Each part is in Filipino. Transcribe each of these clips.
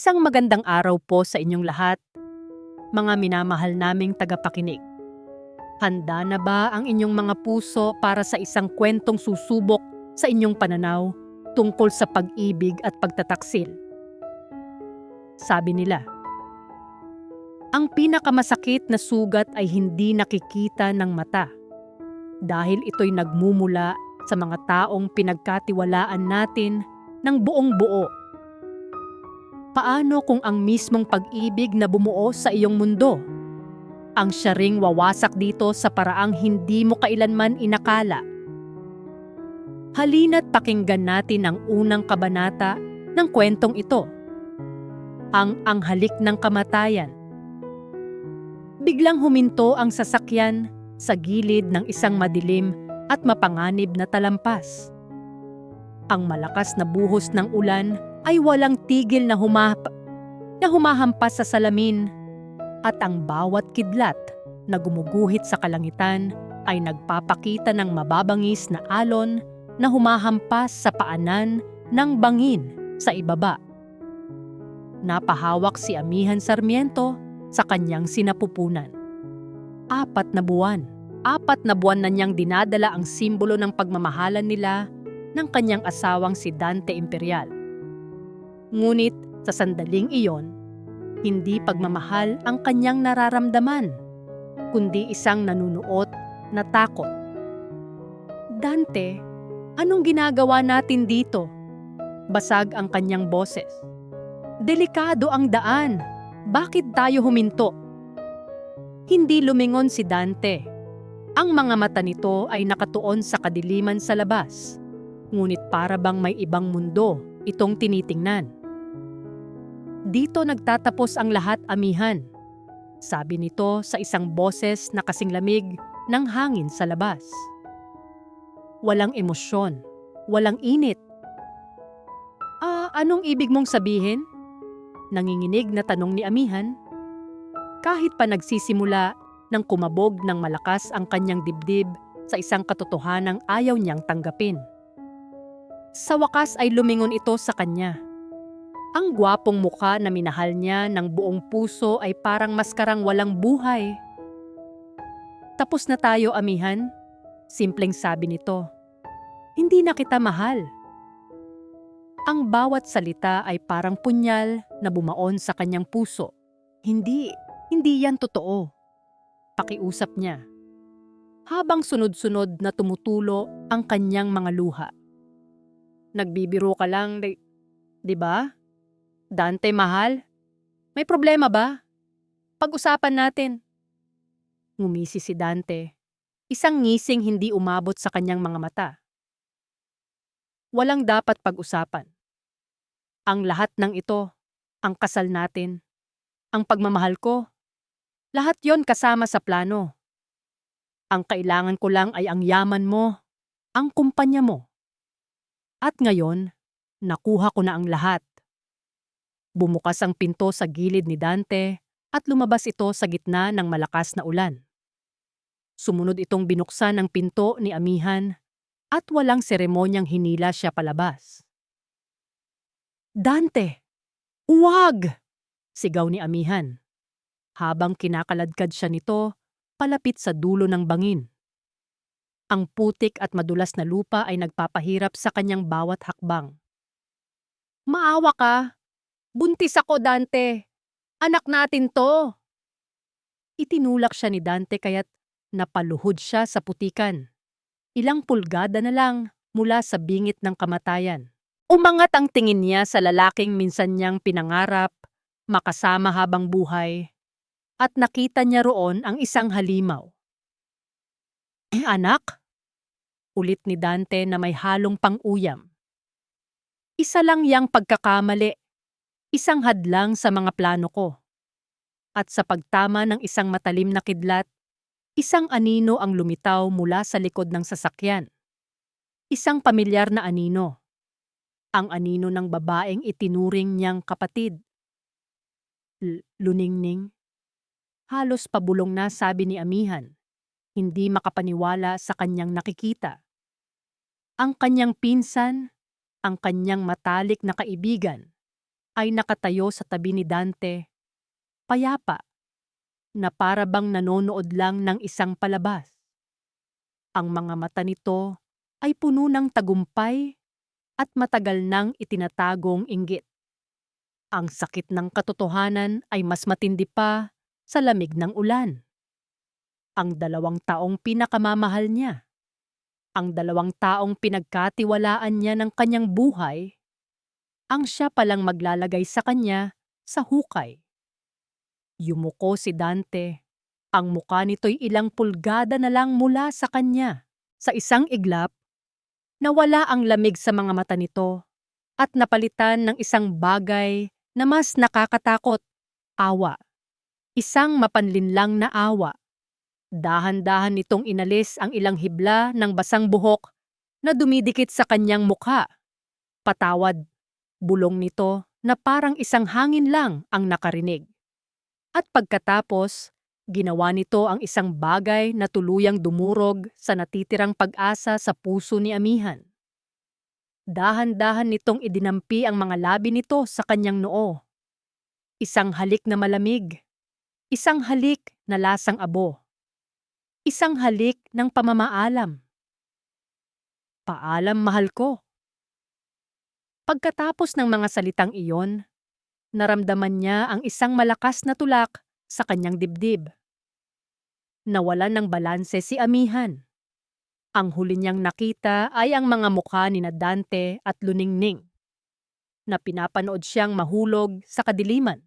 Isang magandang araw po sa inyong lahat, mga minamahal naming tagapakinig. Handa na ba ang inyong mga puso para sa isang kwentong susubok sa inyong pananaw tungkol sa pag-ibig at pagtataksil? Sabi nila, ang pinakamasakit na sugat ay hindi nakikita ng mata dahil ito'y nagmumula sa mga taong pinagkatiwalaan natin ng buong buo. Paano kung ang mismong pag-ibig na bumuo sa iyong mundo ang siya ring wawasak dito sa paraang hindi mo kailanman inakala? Halina't pakinggan natin ang unang kabanata ng kwentong ito, ang halik ng kamatayan. Biglang huminto ang sasakyan sa gilid ng isang madilim at mapanganib na talampas. Ang malakas na buhos ng ulan ay walang tigil na humahampas sa salamin, at ang bawat kidlat na gumuguhit sa kalangitan ay nagpapakita ng mababangis na alon na humahampas sa paanan ng bangin sa ibaba. Napahawak si Amihan Sarmiento sa kanyang sinapupunan. 4 na buwan na niyang dinadala ang simbolo ng pagmamahalan nila ng kanyang asawang si Dante Imperial. Ngunit sa sandaling iyon, hindi pagmamahal ang kanyang nararamdaman, kundi isang nanunuot na takot. Dante, anong ginagawa natin dito? Basag ang kanyang boses. Delikado ang daan. Bakit tayo huminto? Hindi lumingon si Dante. Ang mga mata nito ay nakatuon sa kadiliman sa labas, ngunit para bang may ibang mundo itong tinitingnan. Dito nagtatapos ang lahat, Amihan, sabi nito sa isang boses na kasing lamig ng hangin sa labas. Walang emosyon, walang init. Anong ibig mong sabihin? Nanginginig na tanong ni Amihan. Kahit pa nagsisimula ng kumabog ng malakas ang kanyang dibdib sa isang katotohanang ayaw niyang tanggapin. Sa wakas ay lumingon ito sa kanya. Ang gwapong mukha na minahal niya ng buong puso ay parang maskarang walang buhay. Tapos na tayo, Amihan, simpleng sabi nito. Hindi na kita mahal. Ang bawat salita ay parang punyal na bumaon sa kanyang puso. Hindi yan totoo. Pakiusap niya, habang sunod-sunod na tumutulo ang kanyang mga luha. Nagbibiro ka lang, di ba? Dante, mahal? May problema ba? Pag-usapan natin. Ngumisi si Dante, isang ngising hindi umabot sa kanyang mga mata. Walang dapat pag-usapan. Ang lahat ng ito, ang kasal natin, ang pagmamahal ko, lahat yon kasama sa plano. Ang kailangan ko lang ay ang yaman mo, ang kumpanya mo. At ngayon, nakuha ko na ang lahat. Bumukas ang pinto sa gilid ni Dante at lumabas ito sa gitna ng malakas na ulan. Sumunod itong binuksan ang pinto ni Amihan at walang seremonyang hinila siya palabas. Dante! Uwag! Sigaw ni Amihan, habang kinakaladkad siya nito palapit sa dulo ng bangin. Ang putik at madulas na lupa ay nagpapahirap sa kanyang bawat hakbang. Maawa ka! Buntis ako, Dante! Anak natin to! Itinulak siya ni Dante kaya't napaluhod siya sa putikan. Ilang pulgada na lang mula sa bingit ng kamatayan. Umangat ang tingin niya sa lalaking minsan niyang pinangarap, makasama habang buhay, at nakita niya roon ang isang halimaw. Anak? Ulit ni Dante na may halong pang-uyam. Isa lang yang pagkakamali. Isang hadlang sa mga plano ko. At sa pagtama ng isang matalim na kidlat, isang anino ang lumitaw mula sa likod ng sasakyan. Isang pamilyar na anino. Ang anino ng babaeng itinuring niyang kapatid. Luningning. Halos pabulong na, sabi ni Amihan, hindi makapaniwala sa kanyang nakikita. Ang kanyang pinsan, ang kanyang matalik na kaibigan, ay nakatayo sa tabi ni Dante, payapa, na para bang nanonood lang ng isang palabas. Ang mga mata nito ay puno ng tagumpay at matagal nang itinatagong inggit. Ang sakit ng katotohanan ay mas matindi pa sa lamig ng ulan. Ang 2 taong pinakamamahal niya, ang 2 taong pinagkatiwalaan niya ng kanyang buhay, ang siya palang maglalagay sa kanya sa hukay. Yumuko si Dante. Ang muka nito'y ilang pulgada na lang mula sa kanya. Sa isang iglap, nawala ang lamig sa mga mata nito at napalitan ng isang bagay na mas nakakatakot, awa. Isang mapanlinlang na awa. Dahan-dahan nitong inalis ang ilang hibla ng basang buhok na dumidikit sa kanyang mukha. Patawad, bulong nito na parang isang hangin lang ang nakarinig. At pagkatapos, ginawa nito ang isang bagay na tuluyang dumurog sa natitirang pag-asa sa puso ni Amihan. Dahan-dahan nitong idinampi ang mga labi nito sa kanyang noo. Isang halik na malamig. Isang halik na lasang abo. Isang halik ng pamamaalam. Paalam, mahal ko. Pagkatapos ng mga salitang iyon, naramdaman niya ang isang malakas na tulak sa kanyang dibdib. Nawalan ng balanse si Amihan. Ang huli niyang nakita ay ang mga mukha ni Dante at Luningning, na pinapanood siyang mahulog sa kadiliman.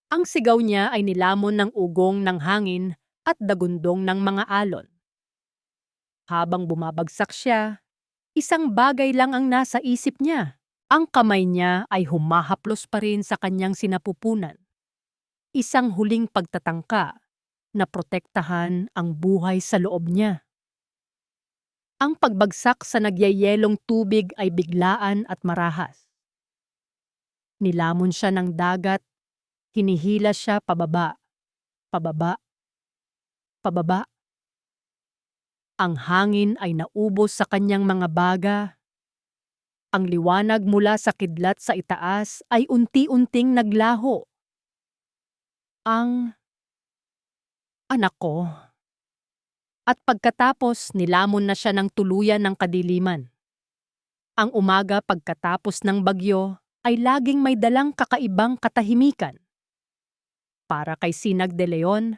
Ang sigaw niya ay nilamon ng ugong ng hangin at dagundong ng mga alon. Habang bumabagsak siya, isang bagay lang ang nasa isip niya. Ang kamay niya ay humahaplos pa rin sa kanyang sinapupunan. Isang huling pagtatangka na protektahan ang buhay sa loob niya. Ang pagbagsak sa nagyayelong tubig ay biglaan at marahas. Nilamon siya ng dagat, hinihila siya pababa, pababa, pababa. Ang hangin ay naubos sa kanyang mga baga. Ang liwanag mula sa kidlat sa itaas ay unti-unting naglaho. Ang anak ko. At pagkatapos nilamon na siya ng tuluyan ng kadiliman. Ang umaga pagkatapos ng bagyo ay laging may dalang kakaibang katahimikan. Para kay Sinag de Leon,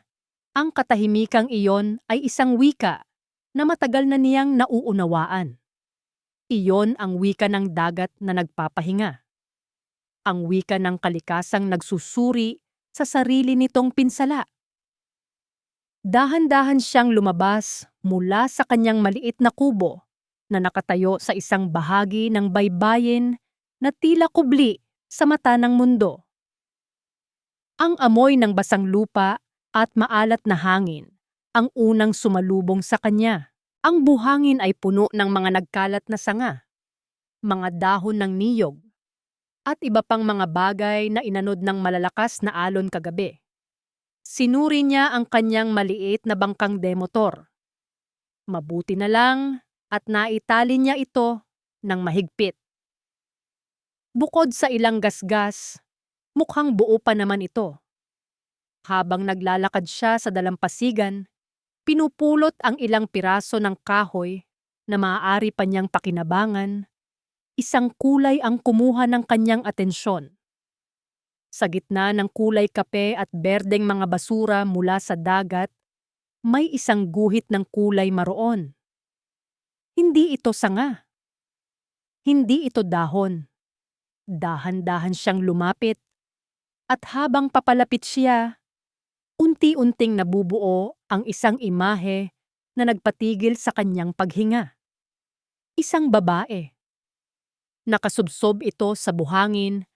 ang katahimikang iyon ay isang wika na matagal na niyang nauunawaan. Iyon ang wika ng dagat na nagpapahinga. Ang wika ng kalikasang nagsusuri sa sarili nitong pinsala. Dahan-dahan siyang lumabas mula sa kanyang maliit na kubo na nakatayo sa isang bahagi ng baybayin na tila kubli sa mata ng mundo. Ang amoy ng basang lupa at maalat na hangin ang unang sumalubong sa kanya. Ang buhangin ay puno ng mga nagkalat na sanga, mga dahon ng niyog, at iba pang mga bagay na inanod ng malalakas na alon kagabi. Sinuri niya ang kanyang maliit na bangkang demotor. Mabuti na lang at naitali niya ito ng mahigpit. Bukod sa ilang gasgas, mukhang buo pa naman ito. Habang naglalakad siya sa dalampasigan, pinupulot ang ilang piraso ng kahoy na maaari pa niyang pakinabangan. Isang kulay ang kumuha ng kanyang atensyon. Sa gitna ng kulay kape at berdeng mga basura mula sa dagat, may isang guhit ng kulay maroon. Hindi ito sanga. Hindi ito dahon. Dahan-dahan siyang lumapit at habang papalapit siya, unti-unting nabubuo ang isang imahe na nagpatigil sa kanyang paghinga. Isang babae. Nakasubsob ito sa buhangin.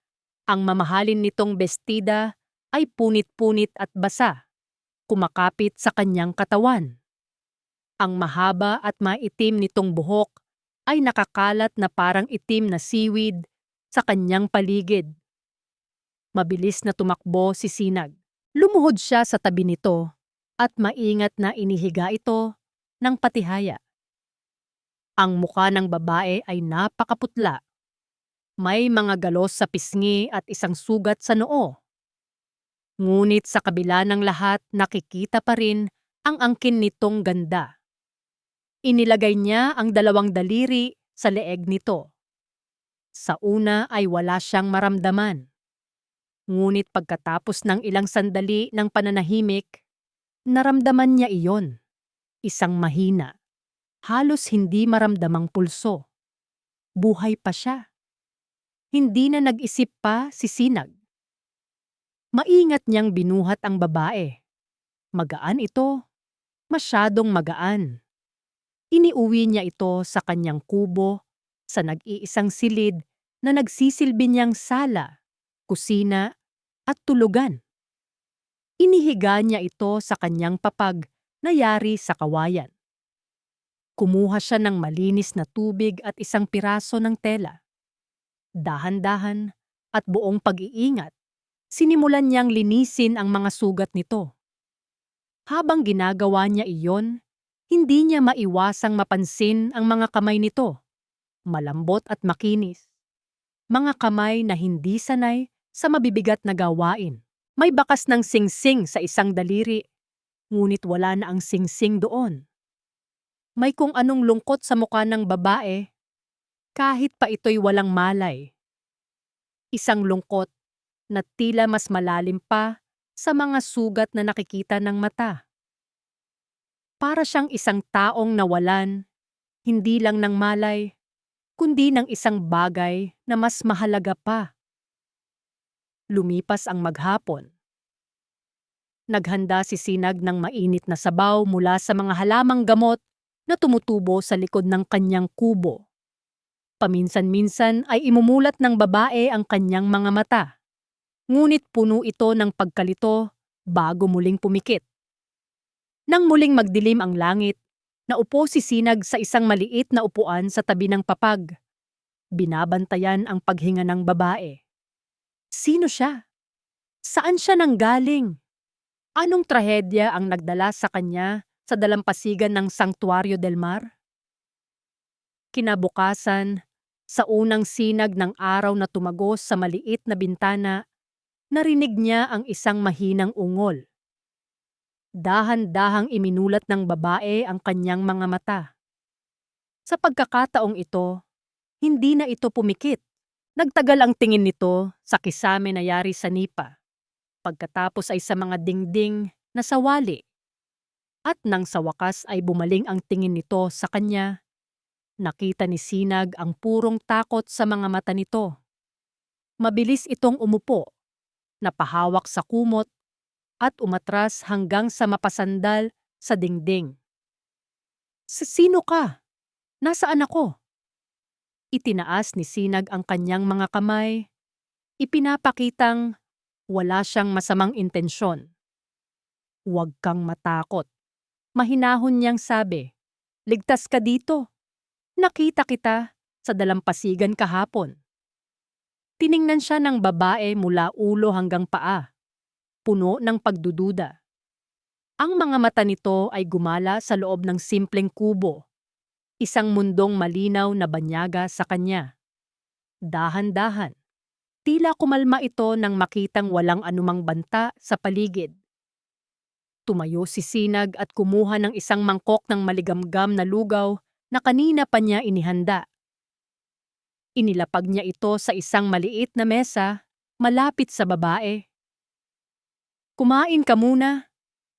Ang mamahalin nitong bestida ay punit-punit at basa, kumakapit sa kanyang katawan. Ang mahaba at maitim nitong buhok ay nakakalat na parang itim na seaweed sa kanyang paligid. Mabilis na tumakbo si Sinag. Lumuhod siya sa tabi nito at maingat na inihiga ito ng patihaya. Ang muka ng babae ay napakaputla. May mga galos sa pisngi at isang sugat sa noo. Ngunit sa kabila ng lahat, nakikita pa rin ang angkin nitong ganda. Inilagay niya ang 2 daliri sa leeg nito. Sa una ay wala siyang maramdaman. Ngunit pagkatapos ng ilang sandali ng pananahimik, naramdaman niya iyon. Isang mahina, halos hindi maramdamang pulso. Buhay pa siya. Hindi na nag-isip pa si Sinag. Maingat niyang binuhat ang babae. Magaan ito. Masyadong magaan. Iniuwi niya ito sa kanyang kubo sa nag-iisang silid na nagsisilbi niyang sala, kusina at tulugan. Inihiga niya ito sa kanyang papag na yari sa kawayan. Kumuha siya ng malinis na tubig at isang piraso ng tela. Dahan-dahan at buong pag-iingat, sinimulan niyang linisin ang mga sugat nito. Habang ginagawa niya iyon, hindi niya maiwasang mapansin ang mga kamay nito. Malambot at makinis. Mga kamay na hindi sanay sa mabibigat na gawain. May bakas ng singsing sa isang daliri, ngunit wala na ang singsing doon. May kung anong lungkot sa mukha ng babae, kahit pa ito'y walang malay. Isang lungkot na tila mas malalim pa sa mga sugat na nakikita ng mata. Para siyang isang taong nawalan, hindi lang ng malay, kundi ng isang bagay na mas mahalaga pa. Lumipas ang maghapon. Naghanda si Sinag ng mainit na sabaw mula sa mga halamang gamot na tumutubo sa likod ng kanyang kubo. Paminsan-minsan ay imumulat ng babae ang kanyang mga mata. Ngunit puno ito ng pagkalito bago muling pumikit. Nang muling magdilim ang langit, naupo si Sinag sa isang maliit na upuan sa tabi ng papag. Binabantayan ang paghinga ng babae. Sino siya? Saan siya nanggaling? Anong trahedya ang nagdala sa kanya sa dalampasigan ng Sanctuario del Mar? Kinabukasan, sa unang sinag ng araw na tumagos sa maliit na bintana, narinig niya ang isang mahinang ungol. Dahan-dahang iminulat ng babae ang kanyang mga mata. Sa pagkakataong ito, hindi na ito pumikit. Nagtagal ang tingin nito sa kisame na yari sa nipa. Pagkatapos ay sa mga dingding na sawali. At nang sa wakas ay bumaling ang tingin nito sa kanya, nakita ni Sinag ang purong takot sa mga mata nito. Mabilis itong umupo, napahawak sa kumot, at umatras hanggang sa mapasandal sa dingding. Sino ka? Nasaan ako? Itinaas ni Sinag ang kanyang mga kamay, ipinapakitang wala siyang masamang intensyon. Huwag kang matakot. Mahinahon niyang sabi, ligtas ka dito. Nakita kita sa dalampasigan kahapon. Tiningnan siya ng babae mula ulo hanggang paa, puno ng pagdududa. Ang mga mata nito ay gumala sa loob ng simpleng kubo, isang mundong malinaw na banyaga sa kanya. Dahan-dahan, tila kumalma ito nang makitang walang anumang banta sa paligid. Tumayo si Sinag at kumuha ng isang mangkok ng maligamgam na lugaw na kanina pa niya inihanda. Inilapag niya ito sa isang maliit na mesa malapit sa babae. Kumain ka muna.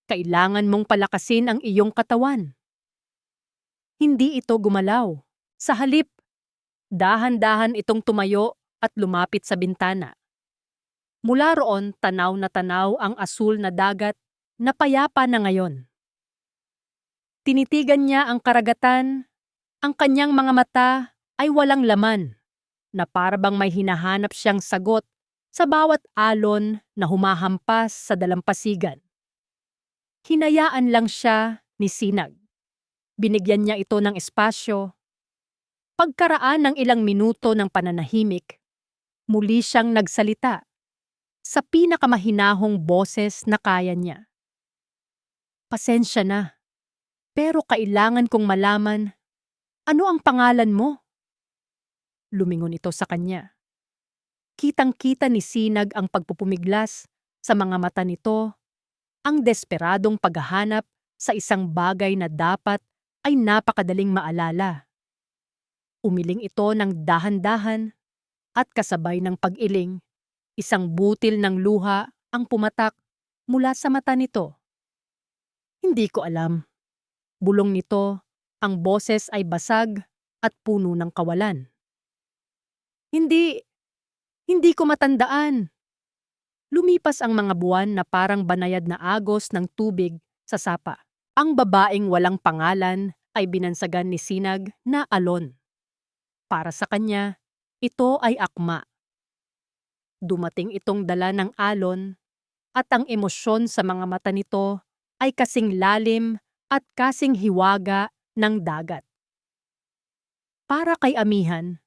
Kailangan mong palakasin ang iyong katawan. Hindi ito gumalaw. Sa halip, dahan-dahan itong tumayo at lumapit sa bintana. Mula roon, tanaw na tanaw ang asul na dagat na payapa na ngayon. Tinitigan niya ang karagatan, ang kanyang mga mata ay walang laman, na parabang may hinahanap siyang sagot sa bawat alon na humahampas sa dalampasigan. Hinayaan lang siya ni Sinag. Binigyan niya ito ng espasyo. Pagkaraan ng ilang minuto ng pananahimik, muli siyang nagsalita sa pinakamahinahong boses na kaya niya. Pasensya na, pero kailangan kong malaman, ano ang pangalan mo? Lumingon ito sa kanya. Kitang-kita ni Sinag ang pagpupumiglas sa mga mata nito, ang desperadong paghahanap sa isang bagay na dapat ay napakadaling maalala. Umiling ito ng dahan-dahan at kasabay ng pag-iling, isang butil ng luha ang pumatak mula sa mata nito. Hindi ko alam. Bulong nito, ang boses ay basag at puno ng kawalan. Hindi, hindi ko matandaan. Lumipas ang mga buwan na parang banayad na agos ng tubig sa sapa. Ang babaeng walang pangalan ay binansagan ni Sinag na Alon. Para sa kanya, ito ay akma. Dumating itong dala ng alon at ang emosyon sa mga mata nito ay kasing lalim at kasing hiwaga ng dagat. Para kay Amihan,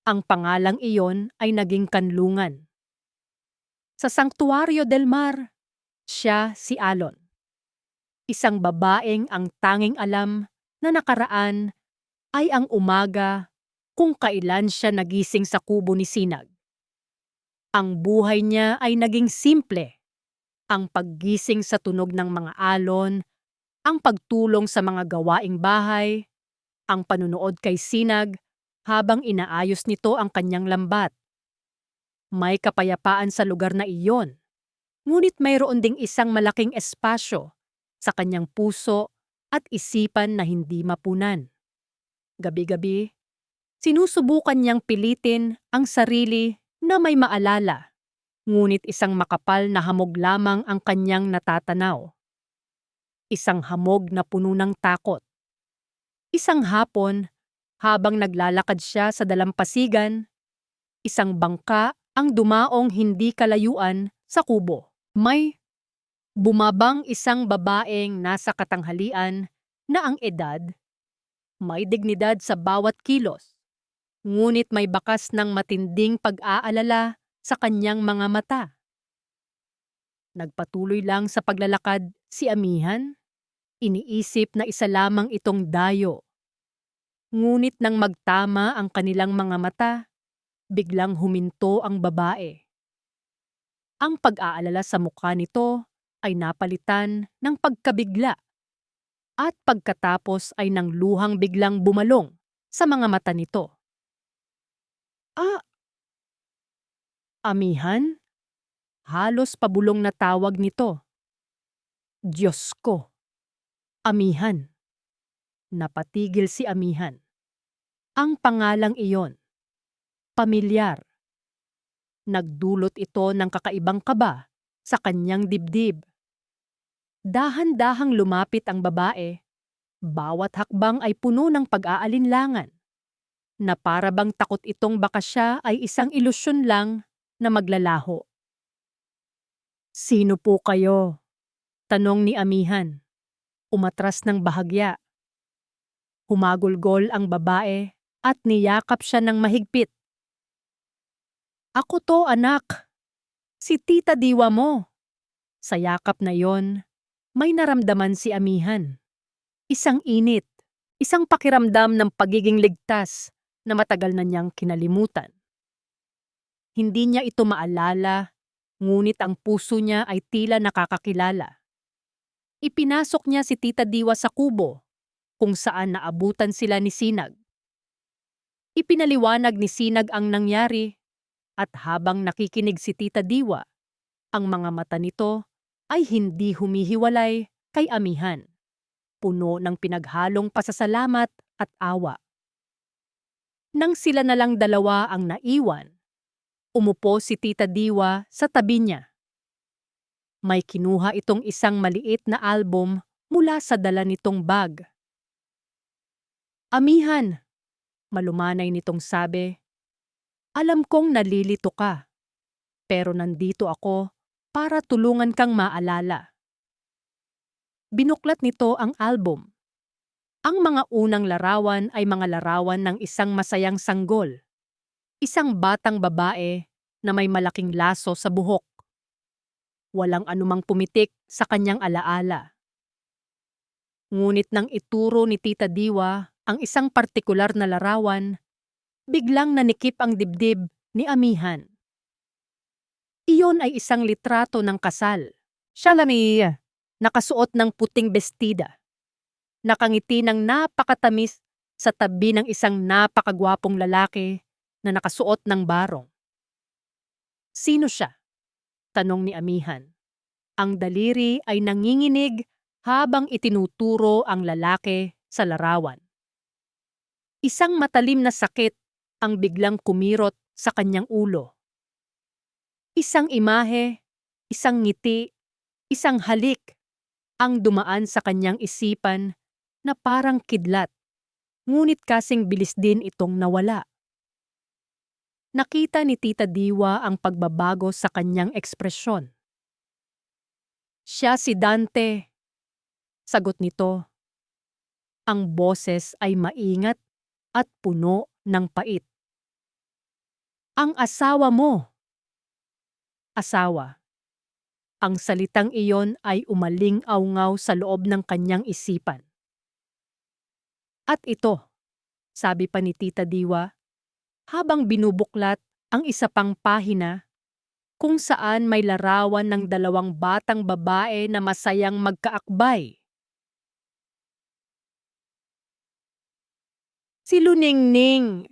ang pangalang iyon ay naging kanlungan. Sa Sanctuario del Mar, siya si Alon. Isang babaeng ang tanging alam na nakaraan ay ang umaga kung kailan siya nagising sa kubo ni Sinag. Ang buhay niya ay naging simple. Ang paggising sa tunog ng mga alon, ang pagtulong sa mga gawaing bahay, ang panunood kay Sinag habang inaayos nito ang kanyang lambat. May kapayapaan sa lugar na iyon, ngunit mayroon ding isang malaking espasyo sa kanyang puso at isipan na hindi mapunan. Gabi-gabi, sinusubukan niyang pilitin ang sarili na may maalala, ngunit isang makapal na hamog lamang ang kanyang natatanaw. Isang hamog na puno ng takot. Isang hapon, habang naglalakad siya sa dalampasigan, isang bangka ang dumaong hindi kalayuan sa kubo. May bumabang isang babaeng nasa katanghalian na ang edad, may dignidad sa bawat kilos, ngunit may bakas ng matinding pag-aalala sa kanyang mga mata. Nagpatuloy lang sa paglalakad si Amihan, iniisip na isa lamang itong dayo. Ngunit nang magtama ang kanilang mga mata, biglang huminto ang babae. Ang pag-aalala sa mukha nito ay napalitan ng pagkabigla at pagkatapos ay ng luhang biglang bumalong sa mga mata nito. Ah, Amihan? Halos pabulong na tawag nito. Diyos ko! Amihan! Napatigil si Amihan. Ang pangalang iyon, pamilyar. Nagdulot ito ng kakaibang kaba sa kanyang dibdib. Dahan-dahang lumapit ang babae, bawat hakbang ay puno ng pag-aalinlangan, na para bang takot itong baka siya ay isang ilusyon lang na maglalaho. Sino po kayo? Tanong ni Amihan. Umatras ng bahagya. Humagulgol ang babae at niyakap siya ng mahigpit. Ako to, anak. Si Tita Diwa mo. Sa yakap na yon, may naramdaman si Amihan. Isang init, isang pakiramdam ng pagiging ligtas na matagal na niyang kinalimutan. Hindi niya ito maalala, ngunit ang puso niya ay tila nakakakilala. Ipinasok niya si Tita Diwa sa kubo, kung saan naabutan sila ni Sinag. Ipinaliwanag ni Sinag ang nangyari, at habang nakikinig si Tita Diwa, ang mga mata nito ay hindi humihiwalay kay Amihan, puno ng pinaghalong pasasalamat at awa. Nang sila na lang dalawa ang naiwan, umupo si Tita Diwa sa tabi niya. May kinuha itong isang maliit na album mula sa dala nitong bag. Amihan, malumanay nitong sabi, alam kong nalilito ka, pero nandito ako para tulungan kang maalala. Binuklat nito ang album. Ang mga unang larawan ay mga larawan ng isang masayang sanggol, isang batang babae na may malaking laso sa buhok. Walang anumang pumitik sa kanyang alaala. Ngunit nang ituro ni Tita Diwa ang isang partikular na larawan, biglang nanikip ang dibdib ni Amihan. Iyon ay isang litrato ng kasal. Siya nakasuot ng puting bestida, nakangiti ng napakatamis sa tabi ng isang napakagwapong lalaki na nakasuot ng barong. Sino siya? Tanong ni amihan. Ang daliri ay nanginginig habang itinuturo ang lalaki sa larawan. Isang matalim na sakit ang biglang kumirot sa kanyang ulo. Isang imahe, isang ngiti, isang halik ang dumaan sa kanyang isipan na parang kidlat, ngunit kasing bilis din itong nawala. Nakita ni Tita Diwa ang pagbabago sa kanyang ekspresyon. Siya si Dante. Sagot nito. Ang boses ay maingat at puno ng pait. Ang asawa mo. Asawa. Ang salitang iyon ay umaling-awngaw sa loob ng kanyang isipan. At ito, sabi pa ni Tita Diwa, habang binubuklat ang isa pang pahina kung saan may larawan ng dalawang batang babae na masayang magkaakbay. Si Luningning,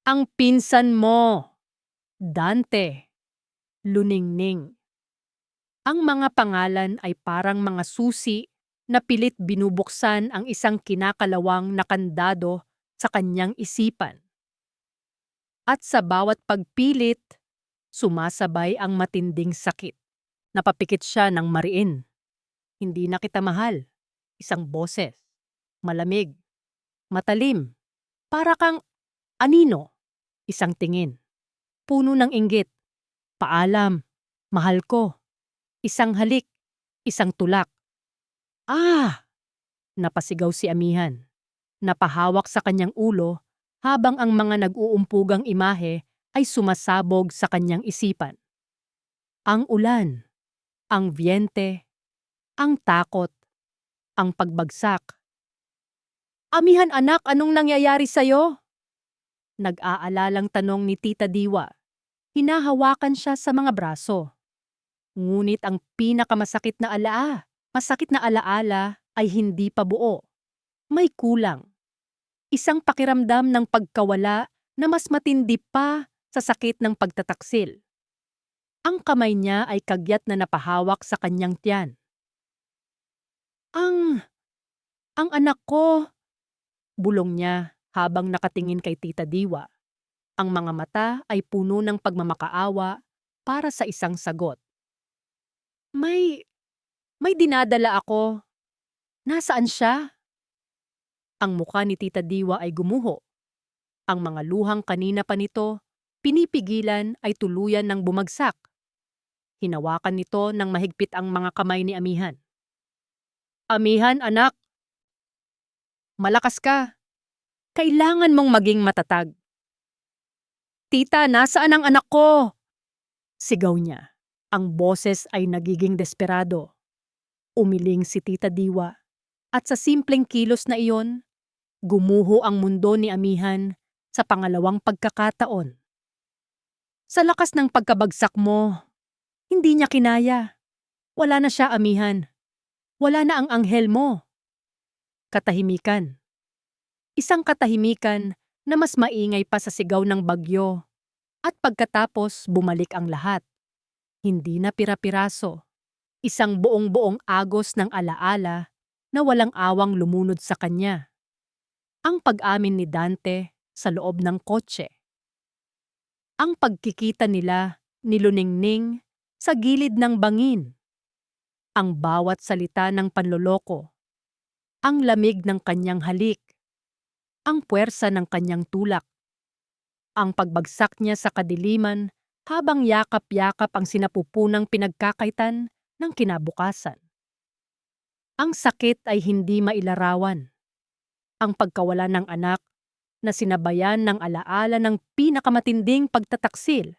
ang pinsan mo, Dante, Luningning. Ang mga pangalan ay parang mga susi na pilit binubuksan ang isang kinakalawang na kandado sa kanyang isipan. At sa bawat pagpilit, sumasabay ang matinding sakit. Napapikit siya ng mariin. Hindi na kita mahal. Isang boses. Malamig. Matalim. Para kang anino. Isang tingin. Puno ng inggit. Paalam. Mahal ko. Isang halik. Isang tulak. Ah! Napasigaw si amihan. Napahawak sa kanyang ulo habang ang mga nag-uumpugang imahe ay sumasabog sa kanyang isipan. Ang ulan, ang biyente, ang takot, ang pagbagsak. Amihan anak, anong nangyayari sa'yo? Nag-aalalang tanong ni Tita Diwa. Hinahawakan siya sa mga braso. Ngunit ang pinakamasakit na alaala ay hindi pa buo. May kulang. Isang pakiramdam ng pagkawala na mas matindi pa sa sakit ng pagtataksil. Ang kamay niya ay kagyat na napahawak sa kanyang tiyan. Ang anak ko, bulong niya habang nakatingin kay Tita Diwa. Ang mga mata ay puno ng pagmamakaawa para sa isang sagot. May dinadala ako. Nasaan siya? Ang mukha ni Tita Diwa ay gumuho. Ang mga luhang kanina pa nito, pinipigilan ay tuluyan ng bumagsak. Hinawakan nito ng mahigpit ang mga kamay ni amihan. Amihan, anak. Malakas ka. Kailangan mong maging matatag. Tita, nasaan ang anak ko? Sigaw niya. Ang boses ay nagiging desperado. Umiling si Tita Diwa. At sa simpleng kilos na iyon, gumuho ang mundo ni amihan sa pangalawang pagkakataon. Sa lakas ng pagkabagsak mo, hindi niya kinaya. Wala na siya, amihan. Wala na ang anghel mo. Katahimikan. Isang katahimikan na mas maingay pa sa sigaw ng bagyo. At pagkatapos bumalik ang lahat. Hindi na pira-piraso. Isang buong-buong agos ng alaala na walang awang lumunod sa kanya. Ang pag-amin ni Dante sa loob ng kotse. Ang pagkikita nila ni Luningning sa gilid ng bangin. Ang bawat salita ng panloloko. Ang lamig ng kanyang halik. Ang puwersa ng kanyang tulak. Ang pagbagsak niya sa kadiliman habang yakap-yakap ang sinapupunang pinagkakaitan ng kinabukasan. Ang sakit ay hindi mailarawan. Ang pagkawala ng anak na sinabayan ng alaala ng pinakamatinding pagtataksil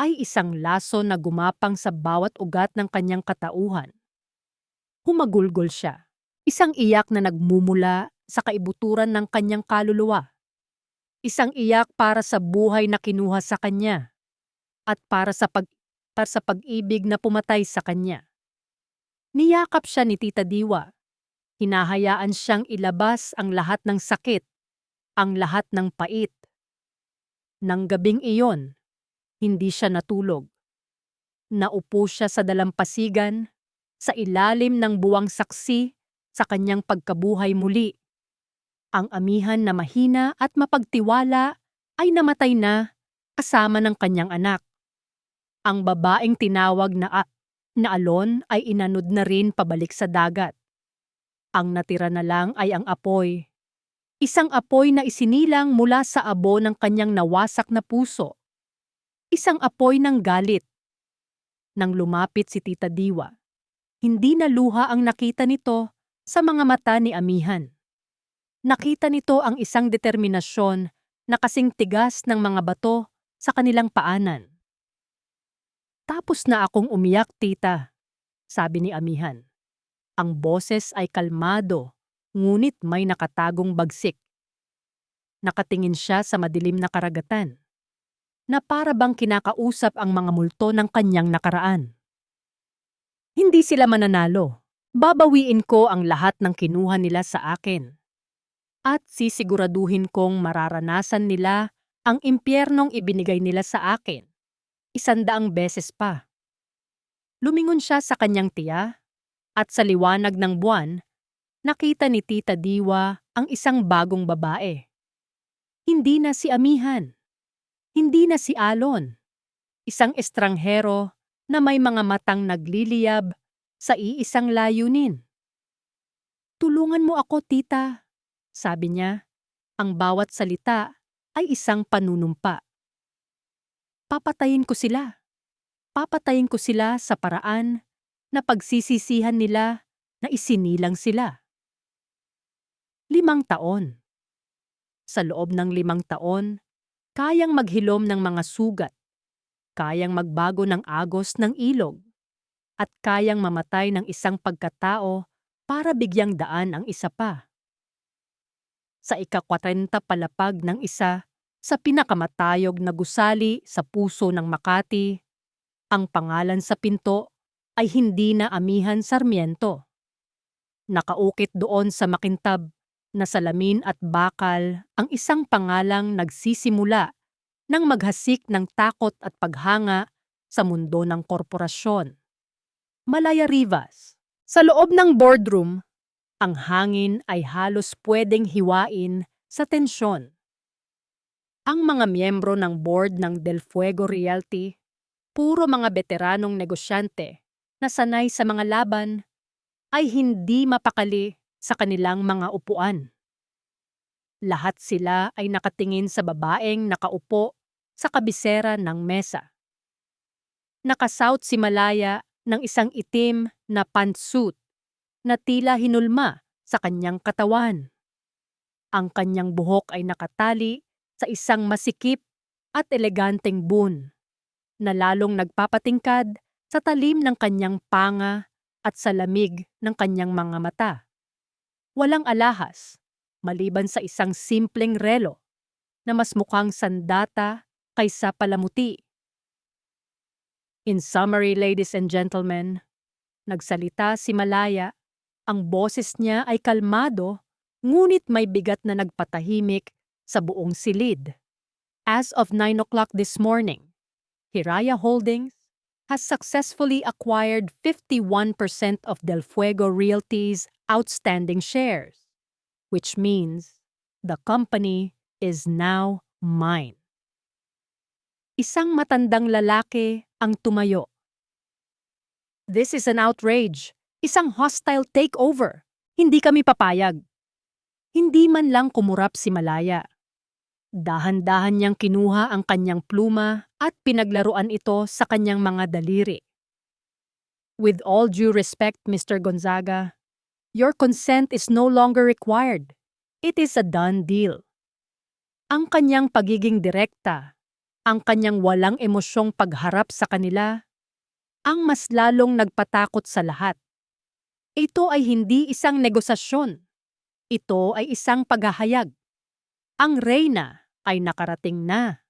ay isang laso na gumapang sa bawat ugat ng kanyang katauhan. Humagulgol siya, isang iyak na nagmumula sa kaibuturan ng kanyang kaluluwa. Isang iyak para sa buhay na kinuha sa kanya. at para sa pag-ibig na pumatay sa kanya. Niyakap siya ni Tita Diwa. Hinahayaan siyang ilabas ang lahat ng sakit, ang lahat ng pait. Nang gabing iyon, hindi siya natulog. Naupo siya sa dalampasigan, sa ilalim ng buwang saksi sa kanyang pagkabuhay muli. Ang amihan na mahina at mapagtiwala ay namatay na kasama ng kanyang anak. Ang babaeng tinawag na Alon ay inanod na rin pabalik sa dagat. Ang natira na lang ay ang apoy. Isang apoy na isinilang mula sa abo ng kanyang nawasak na puso. Isang apoy ng galit. Nang lumapit si Tita Diwa, hindi na luha ang nakita nito sa mga mata ni amihan. Nakita nito ang isang determinasyon na kasing tigas ng mga bato sa kanilang paanan. "Tapos na akong umiyak, tita," sabi ni amihan. Ang boses ay kalmado, ngunit may nakatagong bagsik. Nakatingin siya sa madilim na karagatan, na para bang kinakausap ang mga multo ng kanyang nakaraan. "Hindi sila mananalo. Babawiin ko ang lahat ng kinuha nila sa akin. At sisiguraduhin kong mararanasan nila ang impyernong ibinigay nila sa akin. 100 beses pa." Lumingon siya sa kanyang tiya, at sa liwanag ng buwan, nakita ni Tita Diwa ang isang bagong babae. Hindi na si amihan. Hindi na si Alon. Isang estranghero na may mga matang nagliliyab sa iisang layunin. "Tulungan mo ako, tita," sabi niya. Ang bawat salita ay isang panunumpa. "Papatayin ko sila. Papatayin ko sila sa paraan na pagsisisihan nila na isinilang sila." 5 taon. Sa loob ng 5 taon, kayang maghilom ng mga sugat, kayang magbago ng agos ng ilog, at kayang mamatay ng isang pagkatao para bigyang daan ang isa pa. Sa ika-40 palapag ng isa sa pinakamatayog na gusali sa puso ng Makati, ang pangalan sa pinto ay hindi na Amihan Sarmiento. Nakaukit doon sa makintab na salamin at bakal ang isang pangalang nagsisimula nang maghasik ng takot at paghanga sa mundo ng korporasyon. Malaya Rivas. Sa loob ng boardroom, ang hangin ay halos pwedeng hiwain sa tensyon. Ang mga miyembro ng board ng Del Fuego Realty, puro mga veteranong negosyante na sanay sa mga laban, ay hindi mapakali sa kanilang mga upuan. Lahat sila ay nakatingin sa babaeng nakaupo sa kabisera ng mesa. Nakasuot si Malaya ng isang itim na pantsuit na tila hinulma sa kanyang katawan. Ang kanyang buhok ay nakatali sa isang masikip at eleganteng bun na lalong nagpapatingkad sa talim ng kanyang panga at sa lamig ng kanyang mga mata. Walang alahas, maliban sa isang simpleng relo na mas mukhang sandata kaysa palamuti. "In summary, ladies and gentlemen," nagsalita si Malaya. Ang boses niya ay kalmado, ngunit may bigat na nagpatahimik sa buong silid. "As of 9 o'clock this morning, Hiraya Holdings has successfully acquired 51% of Del Fuego Realty's outstanding shares, which means the company is now mine." Isang matandang lalaki ang tumayo. "This is an outrage. Isang hostile takeover. Hindi kami papayag." Hindi man lang kumurap si Malaya. Dahan-dahan niyang kinuha ang kanyang pluma at pinaglaruan ito sa kanyang mga daliri. "With all due respect, Mr. Gonzaga, your consent is no longer required. It is a done deal." Ang kanyang pagiging direkta, ang kanyang walang emosyong pagharap sa kanila, ang mas lalong nagpatakot sa lahat. Ito ay hindi isang negosasyon. Ito ay isang paghahayag. Ang reyna ay nakarating na.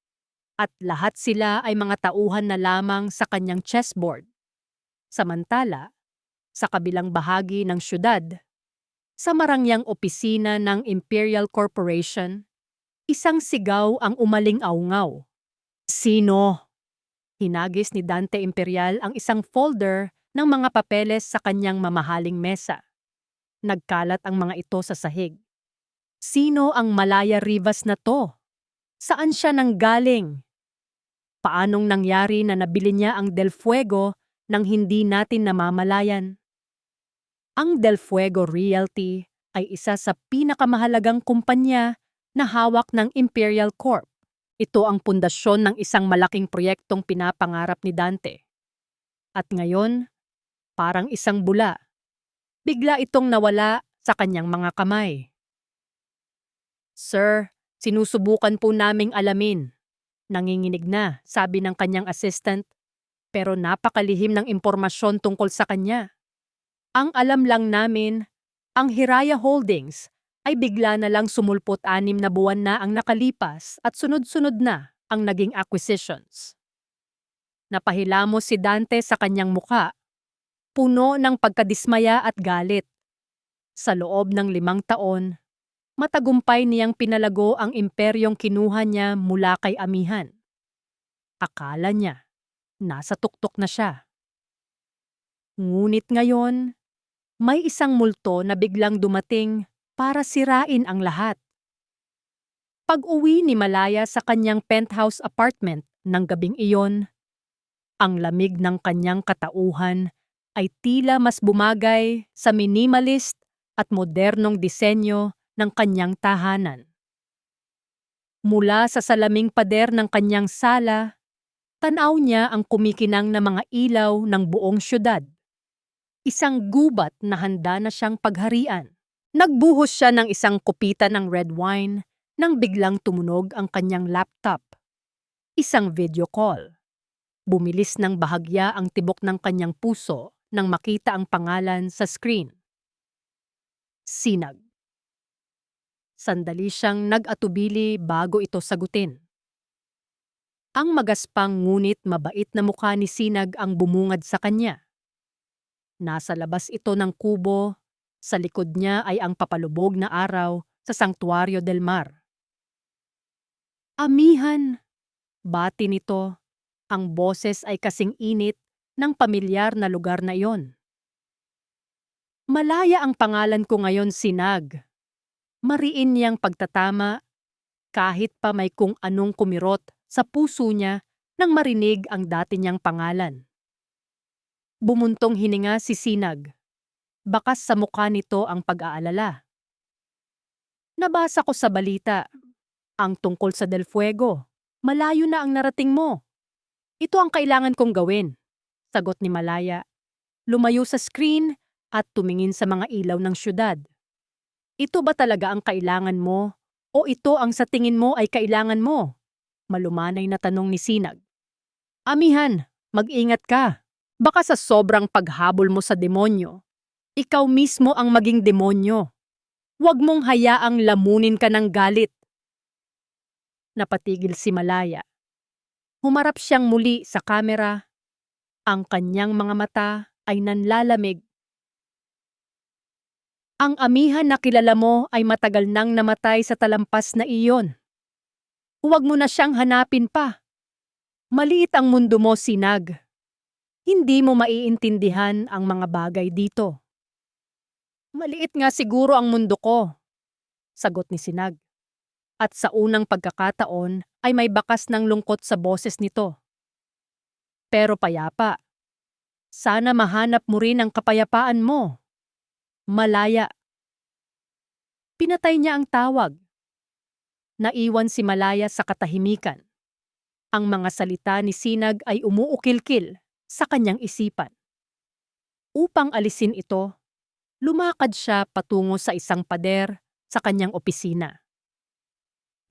at lahat sila ay mga tauhan na lamang sa kanyang chessboard. Samantala, sa kabilang bahagi ng syudad, sa marangyang opisina ng Imperial Corporation, isang sigaw ang umaling-aungaw. Sino? Hinagis ni Dante Imperial ang isang folder ng mga papeles sa kanyang mamahaling mesa. Nagkalat ang mga ito sa sahig. Sino ang Malaya Rivas na to? Saan siya nanggaling? Paanong nangyari na nabili niya ang Del Fuego nang hindi natin namamalayan? Ang Del Fuego Realty ay isa sa pinakamahalagang kumpanya na hawak ng Imperial Corp. Ito ang pundasyon ng isang malaking proyektong pinapangarap ni Dante. At ngayon, parang isang bula, bigla itong nawala sa kanyang mga kamay. Sir, sinusubukan po naming alamin. Nanginginig na, sabi ng kanyang assistant, pero napakalihim ng impormasyon tungkol sa kanya. Ang alam lang namin, ang Hiraya Holdings ay bigla na lang sumulpot 6 na buwan na ang nakalipas at sunod-sunod na ang naging acquisitions. Napahilamos si Dante sa kanyang muka, puno ng pagkadismaya at galit. Sa loob ng 5 taon, matagumpay niyang pinalago ang imperyong kinuha niya mula kay amihan. Akala niya, nasa tuktok na siya. Ngunit ngayon, may isang multo na biglang dumating para sirain ang lahat. Pag-uwi ni Malaya sa kanyang penthouse apartment ng gabing iyon, ang lamig ng kanyang katauhan ay tila mas bumagay sa minimalist at modernong disenyo ng kanyang tahanan. Mula sa salaming pader ng kanyang sala, tanaw niya ang kumikinang na mga ilaw ng buong syudad. Isang gubat na handa na siyang pagharian. Nagbuhos siya ng isang kopita ng red wine nang biglang tumunog ang kanyang laptop. Isang video call. Bumilis ng bahagya ang tibok ng kanyang puso nang makita ang pangalan sa screen. Sinag. Sandali siyang nag-atubili bago ito sagutin. Ang magaspang ngunit mabait na mukha ni Sinag ang bumungad sa kanya. Nasa labas ito ng kubo, sa likod niya ay ang papalubog na araw sa Sanctuario del Mar. Amihan! Bati nito, ang boses ay kasing init ng pamilyar na lugar na iyon. Malaya ang pangalan ko ngayon, Sinag. Mariin niyang pagtatama kahit pa may kung anong kumirot sa puso niya nang marinig ang dati niyang pangalan. Bumuntong hininga si Sinag. Bakas sa mukha nito ang pag-aalala. Nabasa ko sa balita, ang tungkol sa Del Fuego. Malayo na ang narating mo. Ito ang kailangan kong gawin, sagot ni Malaya. Lumayo sa screen at tumingin sa mga ilaw ng syudad. Ito ba talaga ang kailangan mo o ito ang sa tingin mo ay kailangan mo? Malumanay na tanong ni Sinag. Amihan, mag-ingat ka. Baka sa sobrang paghabol mo sa demonyo, ikaw mismo ang maging demonyo. Huwag mong hayaang lamunin ka ng galit. Napatigil si Malaya. Humarap siyang muli sa kamera. Ang kanyang mga mata ay nanlalamig. Ang amihan na kilala mo ay matagal nang namatay sa talampas na iyon. Huwag mo na siyang hanapin pa. Maliit ang mundo mo, Sinag. Hindi mo maiintindihan ang mga bagay dito. Maliit nga siguro ang mundo ko, sagot ni Sinag. At sa unang pagkakataon ay may bakas ng lungkot sa boses nito. Pero payapa. Sana mahanap mo rin ang kapayapaan mo. Malaya. Pinatay niya ang tawag. Naiwan si Malaya sa katahimikan. Ang mga salita ni Sinag ay umuukil-kil sa kanyang isipan. Upang alisin ito, lumakad siya patungo sa isang pader sa kanyang opisina.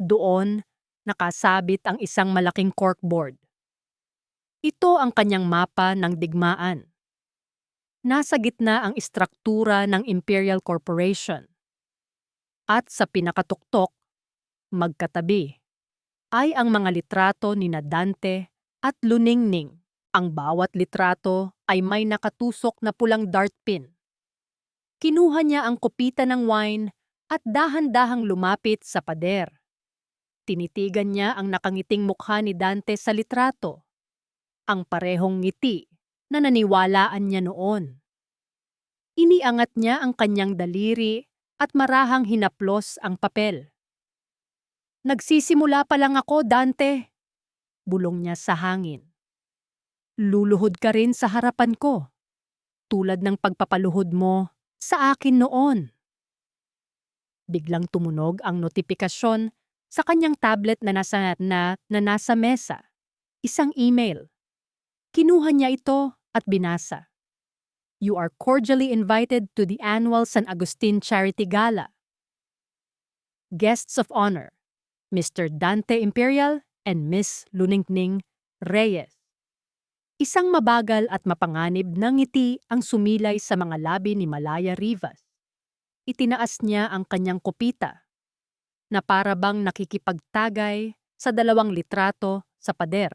Doon, nakasabit ang isang malaking corkboard. Ito ang kanyang mapa ng digmaan. Nasa gitna ang istruktura ng Imperial Corporation. At sa pinakatuktok, magkatabi, ay ang mga litrato ni Dante at Luningning. Ang bawat litrato ay may nakatusok na pulang dartpin. Kinuha niya ang kopita ng wine at dahan-dahang lumapit sa pader. Tinitigan niya ang nakangiting mukha ni Dante sa litrato, ang parehong ngiti na naniwalaan niya noon. Iniangat niya ang kanyang daliri at marahang hinaplos ang papel. "Nagsisimula pa lang ako, Dante," bulong niya sa hangin. "Luluhod ka rin sa harapan ko, tulad ng pagpapaluhod mo sa akin noon." Biglang tumunog ang notifikasyon sa kanyang tablet na nasa mesa. Isang email. Kinuha niya ito at binasa. "You are cordially invited to the annual San Agustin Charity Gala. Guests of honor, Mr. Dante Imperial and Miss Luningning Reyes." Isang mabagal at mapanganib na ngiti ang sumilay sa mga labi ni Malaya Rivas. Itinaas niya ang kanyang kopita, na para bang nakikipagtagay sa dalawang litrato sa pader.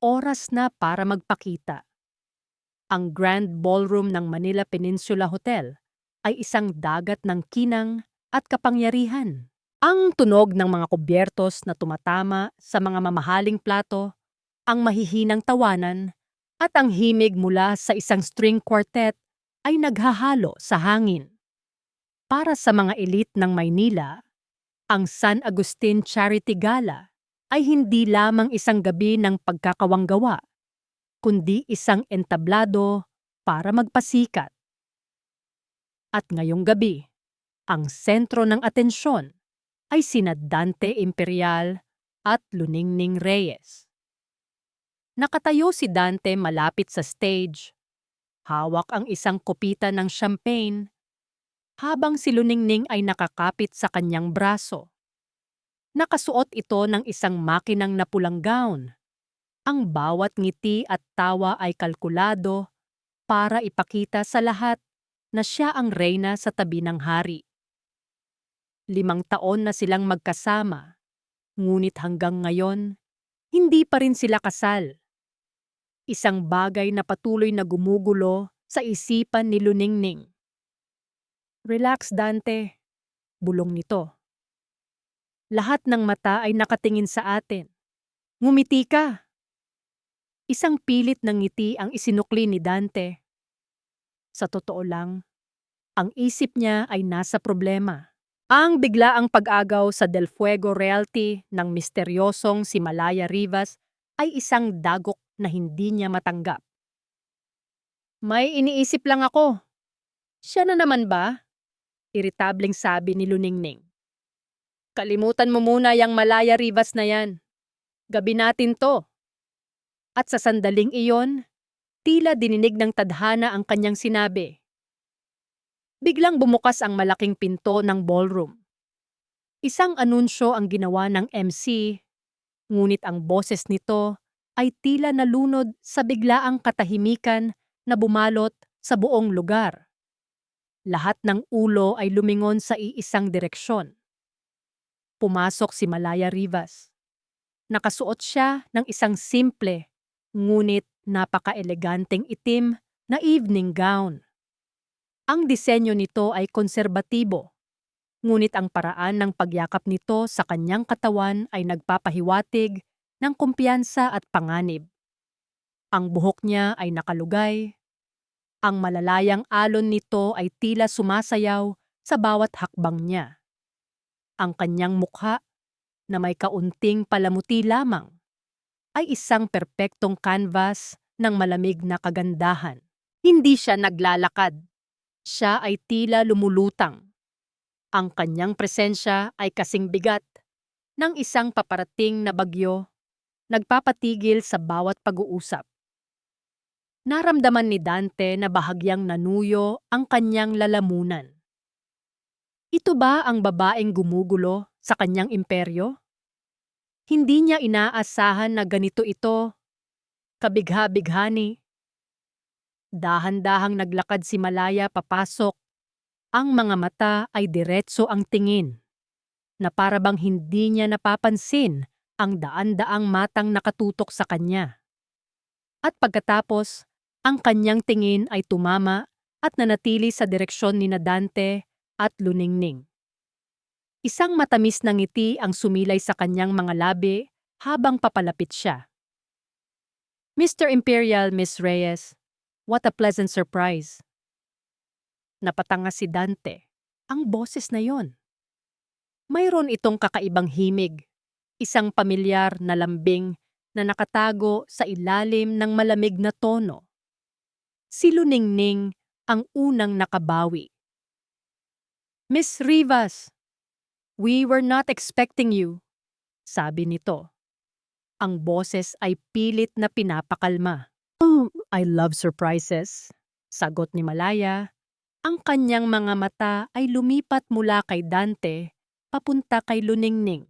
Oras na para magpakita. Ang Grand Ballroom ng Manila Peninsula Hotel ay isang dagat ng kinang at kapangyarihan. Ang tunog ng mga kubyertos na tumatama sa mga mamahaling plato, ang mahihinang tawanan, at ang himig mula sa isang string quartet ay naghahalo sa hangin. Para sa mga elite ng Maynila, ang San Agustin Charity Gala ay hindi lamang isang gabi ng pagkakawanggawa, kundi isang entablado para magpasikat. At ngayong gabi, ang sentro ng atensyon ay sina Dante Imperial at Luningning Reyes. Nakatayo si Dante malapit sa stage. Hawak ang isang kopita ng champagne, habang si Luningning ay nakakapit sa kanyang braso. Nakasuot ito ng isang makinang na pulang gown. Ang bawat ngiti at tawa ay kalkulado para ipakita sa lahat na siya ang reyna sa tabi ng hari. 5 taon na silang magkasama, ngunit hanggang ngayon, hindi pa rin sila kasal. Isang bagay na patuloy na gumugulo sa isipan ni Luningning. "Relax, Dante," bulong nito. "Lahat ng mata ay nakatingin sa atin. Ngumiti ka." Isang pilit ng ngiti ang isinukli ni Dante. Sa totoo lang, ang isip niya ay nasa problema. Ang biglaang pag-agaw sa Del Fuego Realty ng misteryosong si Malaya Rivas ay isang dagok na hindi niya matanggap. "May iniisip lang ako." "Siya na naman ba?" Iritableng sabi ni Luningning. "Kalimutan mo muna yang Malaya Rivas na yan. Gabi natin to." At sa sandaling iyon, tila dininig ng tadhana ang kanyang sinabi. Biglang bumukas ang malaking pinto ng ballroom. Isang anunsyo ang ginawa ng MC, ngunit ang boses nito ay tila nalunod sa biglaang katahimikan na bumalot sa buong lugar. Lahat ng ulo ay lumingon sa iisang direksyon. Pumasok si Malaya Rivas. Nakasuot siya ng isang simple, ngunit napaka-eleganteng itim na evening gown. Ang disenyo nito ay konserbatibo, ngunit ang paraan ng pagyakap nito sa kanyang katawan ay nagpapahiwatig ng kumpiyansa at panganib. Ang buhok niya ay nakalugay. Ang malalayang alon nito ay tila sumasayaw sa bawat hakbang niya. Ang kanyang mukha, na may kaunting palamuti lamang, ay isang perpektong canvas ng malamig na kagandahan. Hindi siya naglalakad. Siya ay tila lumulutang. Ang kanyang presensya ay kasing bigat ng isang paparating na bagyo, nagpapatigil sa bawat pag-uusap. Naramdaman ni Dante na bahagyang nanuyo ang kanyang lalamunan. Ito ba ang babaeng gumugulo sa kanyang imperyo? Hindi niya inaasahan na ganito ito, kabigha-bighani. Dahan-dahang naglakad si Malaya papasok. Ang mga mata ay diretso ang tingin. na para bang hindi niya napapansin ang daan-daang matang nakatutok sa kanya. At pagkatapos, ang kanyang tingin ay tumama at nanatili sa direksyon ni Dante at Luningning. Isang matamis na ngiti ang sumilay sa kanyang mga labi habang papalapit siya. Mr. Imperial, Miss Reyes, what a pleasant surprise. Napatanga si Dante. Ang boses na yon. Mayroon itong kakaibang himig, isang pamilyar na lambing na nakatago sa ilalim ng malamig na tono. Si Luningning ang unang nakabawi. Miss Rivas, we were not expecting you, sabi nito. Ang boses ay pilit na pinapakalma. Oh, I love surprises, sagot ni Malaya. Ang kanyang mga mata ay lumipat mula kay Dante papunta kay Luningning.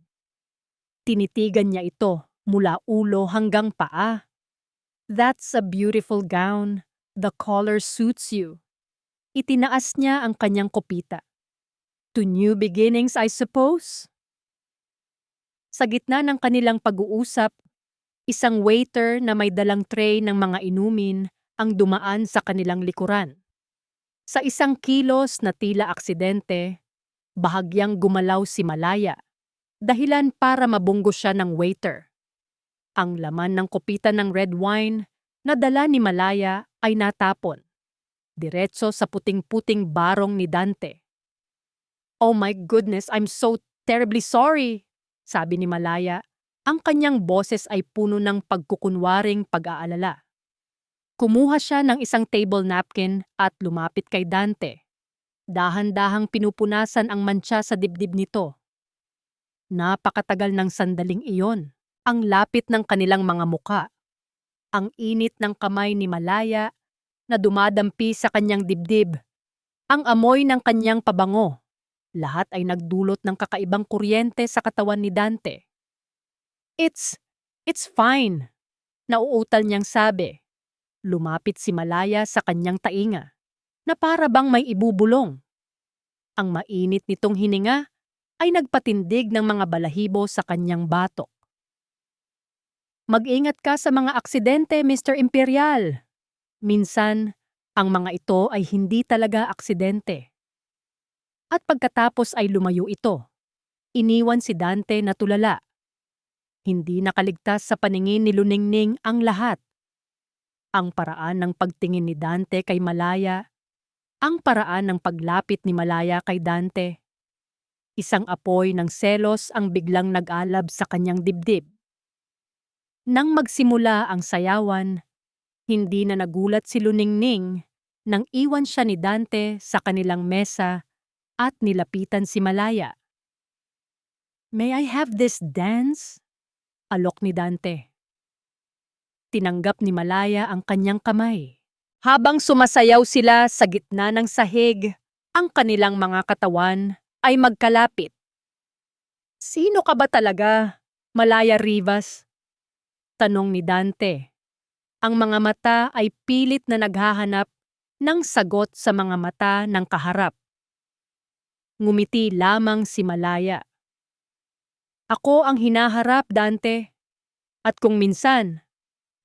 Tinitigan niya ito mula ulo hanggang paa. That's a beautiful gown. The color suits you. Itinaas niya ang kanyang kopita. To new beginnings, I suppose? Sa gitna ng kanilang pag-uusap, isang waiter na may dalang tray ng mga inumin ang dumaan sa kanilang likuran. Sa isang kilos na tila aksidente, bahagyang gumalaw si Malaya, dahilan para mabunggo siya ng waiter. Ang laman ng kopita ng red wine na dala ni Malaya ay natapon, diretso sa puting-puting barong ni Dante. Oh my goodness, I'm so terribly sorry, sabi ni Malaya. Ang kanyang boses ay puno ng pagkukunwaring pag-aalala. Kumuha siya ng isang table napkin at lumapit kay Dante. Dahan-dahang pinupunasan ang mantsa sa dibdib nito. Napakatagal ng sandaling iyon, ang lapit ng kanilang mga muka. Ang init ng kamay ni Malaya na dumadampi sa kanyang dibdib. Ang amoy ng kanyang pabango. Lahat ay nagdulot ng kakaibang kuryente sa katawan ni Dante. It's fine, nauutal niyang sabi. Lumapit si Malaya sa kanyang tainga, na para bang may ibubulong. Ang mainit nitong hininga ay nagpatindig ng mga balahibo sa kanyang batok. Mag-ingat ka sa mga aksidente, Mr. Imperial. Minsan, ang mga ito ay hindi talaga aksidente. At pagkatapos ay lumayo ito. Iniwan si Dante na tulala. Hindi nakaligtas sa paningin ni Luningning ang lahat. Ang paraan ng pagtingin ni Dante kay Malaya, ang paraan ng paglapit ni Malaya kay Dante. Isang apoy ng selos ang biglang nag-alab sa kanyang dibdib. Nang magsimula ang sayawan, hindi na nagulat si Luningning nang iwan siya ni Dante sa kanilang mesa at nilapitan si Malaya. May I have this dance? Alok ni Dante. Tinanggap ni Malaya ang kanyang kamay. Habang sumasayaw sila sa gitna ng sahig, ang kanilang mga katawan ay magkalapit. Sino ka ba talaga, Malaya Rivas? Tanong ni Dante. Ang mga mata ay pilit na naghahanap ng sagot sa mga mata ng kaharap. Ngumiti lamang si Malaya. Ako ang hinaharap, Dante. At kung minsan,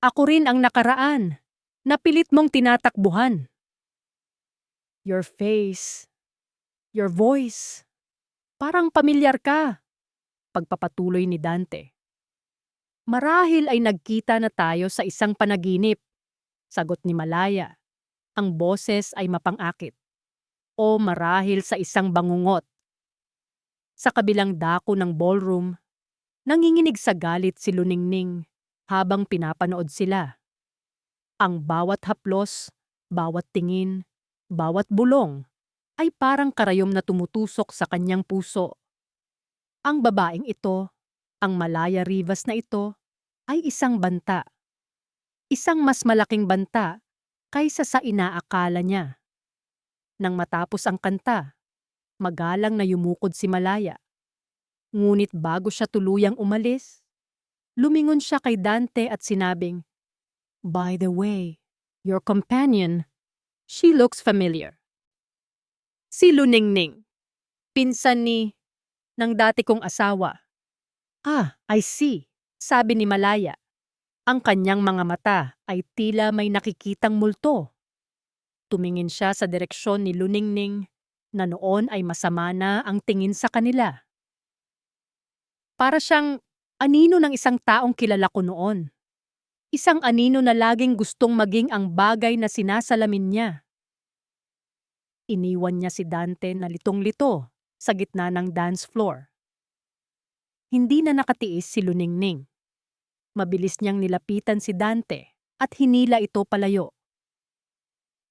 ako rin ang nakaraan na pilit mong tinatakbuhan. Your face, your voice, parang pamilyar ka, pagpapatuloy ni Dante. Marahil ay nagkita na tayo sa isang panaginip, sagot ni Malaya. Ang boses ay mapang-akit. O marahil sa isang bangungot. Sa kabilang dako ng ballroom, nanginginig sa galit si Luningning habang pinapanood sila. Ang bawat haplos, bawat tingin, bawat bulong ay parang karayom na tumutusok sa kanyang puso. Ang babaeng ito, ang Malaya Rivas na ito, ay isang banta. Isang mas malaking banta kaysa sa inaakala niya. Nang matapos ang kanta, magalang na yumukod si Malaya. Ngunit bago siya tuluyang umalis, lumingon siya kay Dante at sinabing, By the way, your companion, she looks familiar. Si Luningning, pinsan ni ng dati kong asawa. Ah, I see, sabi ni Malaya. Ang kanyang mga mata ay tila may nakikitang multo. Tumingin siya sa direksyon ni Luningning na noon ay masama na ang tingin sa kanila. Para siyang anino ng isang taong kilala ko noon. Isang anino na laging gustong maging ang bagay na sinasalamin niya. Iniwan niya si Dante na litong-lito sa gitna ng dance floor. Hindi na nakatiis si Luningning. Mabilis niyang nilapitan si Dante at hinila ito palayo.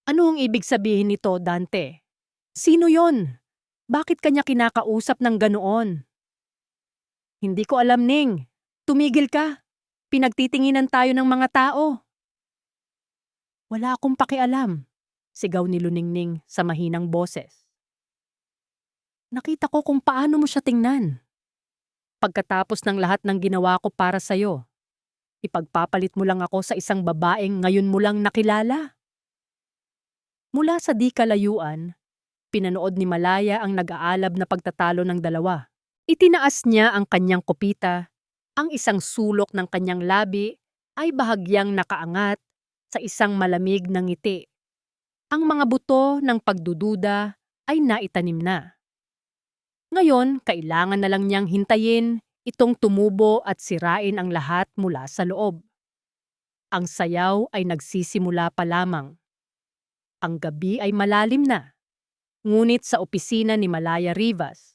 Ano ang ibig sabihin nito, Dante? Sino yon? Bakit kanya kinakausap ng ganoon? Hindi ko alam, Ning. Tumigil ka. Pinagtitinginan tayo ng mga tao. Wala akong pakialam, sigaw ni Luningning sa mahinang boses. Nakita ko kung paano mo siya tingnan. Pagkatapos ng lahat ng ginawa ko para sa'yo, ipagpapalit mo lang ako sa isang babaeng ngayon mo lang nakilala. Mula sa di kalayuan, pinanood ni Malaya ang nag-aalab na pagtatalo ng dalawa. Itinaas niya ang kanyang kopita. Ang isang sulok ng kanyang labi ay bahagyang nakaangat sa isang malamig na ngiti. Ang mga buto ng pagdududa ay naitanim na. Ngayon, kailangan na lang niyang hintayin itong tumubo at sirain ang lahat mula sa loob. Ang sayaw ay nagsisimula pa lamang. Ang gabi ay malalim na. Ngunit sa opisina ni Malaya Rivas,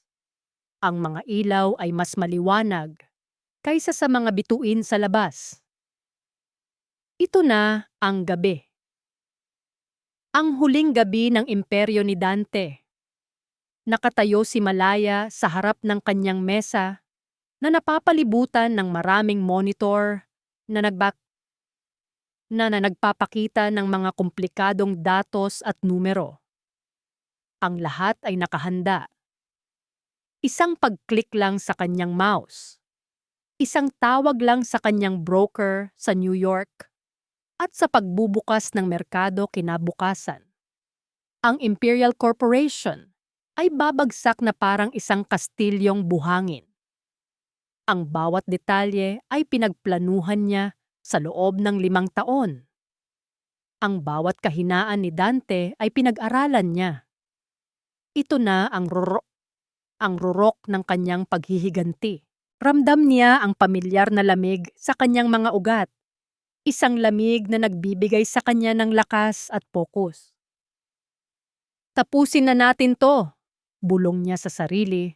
ang mga ilaw ay mas maliwanag kaysa sa mga bituin sa labas. Ito na ang gabi. Ang huling gabi ng imperyo ni Dante. Nakatayo si Malaya sa harap ng kanyang mesa na napapalibutan ng maraming monitor na nagpapakita ng mga komplikadong datos at numero. Ang lahat ay nakahanda. Isang pag-click lang sa kanyang mouse. Isang tawag lang sa kanyang broker sa New York at sa pagbubukas ng merkado kinabukasan. Ang Imperial Corporation ay babagsak na parang isang kastilyong buhangin. Ang bawat detalye ay pinagplanuhan niya sa loob ng 5 taon. Ang bawat kahinaan ni Dante ay pinag-aralan niya. Ito na ang rurok ng kanyang paghihiganti. Ramdam niya ang pamilyar na lamig sa kanyang mga ugat. Isang lamig na nagbibigay sa kanya ng lakas at pokus. Tapusin na natin to, bulong niya sa sarili.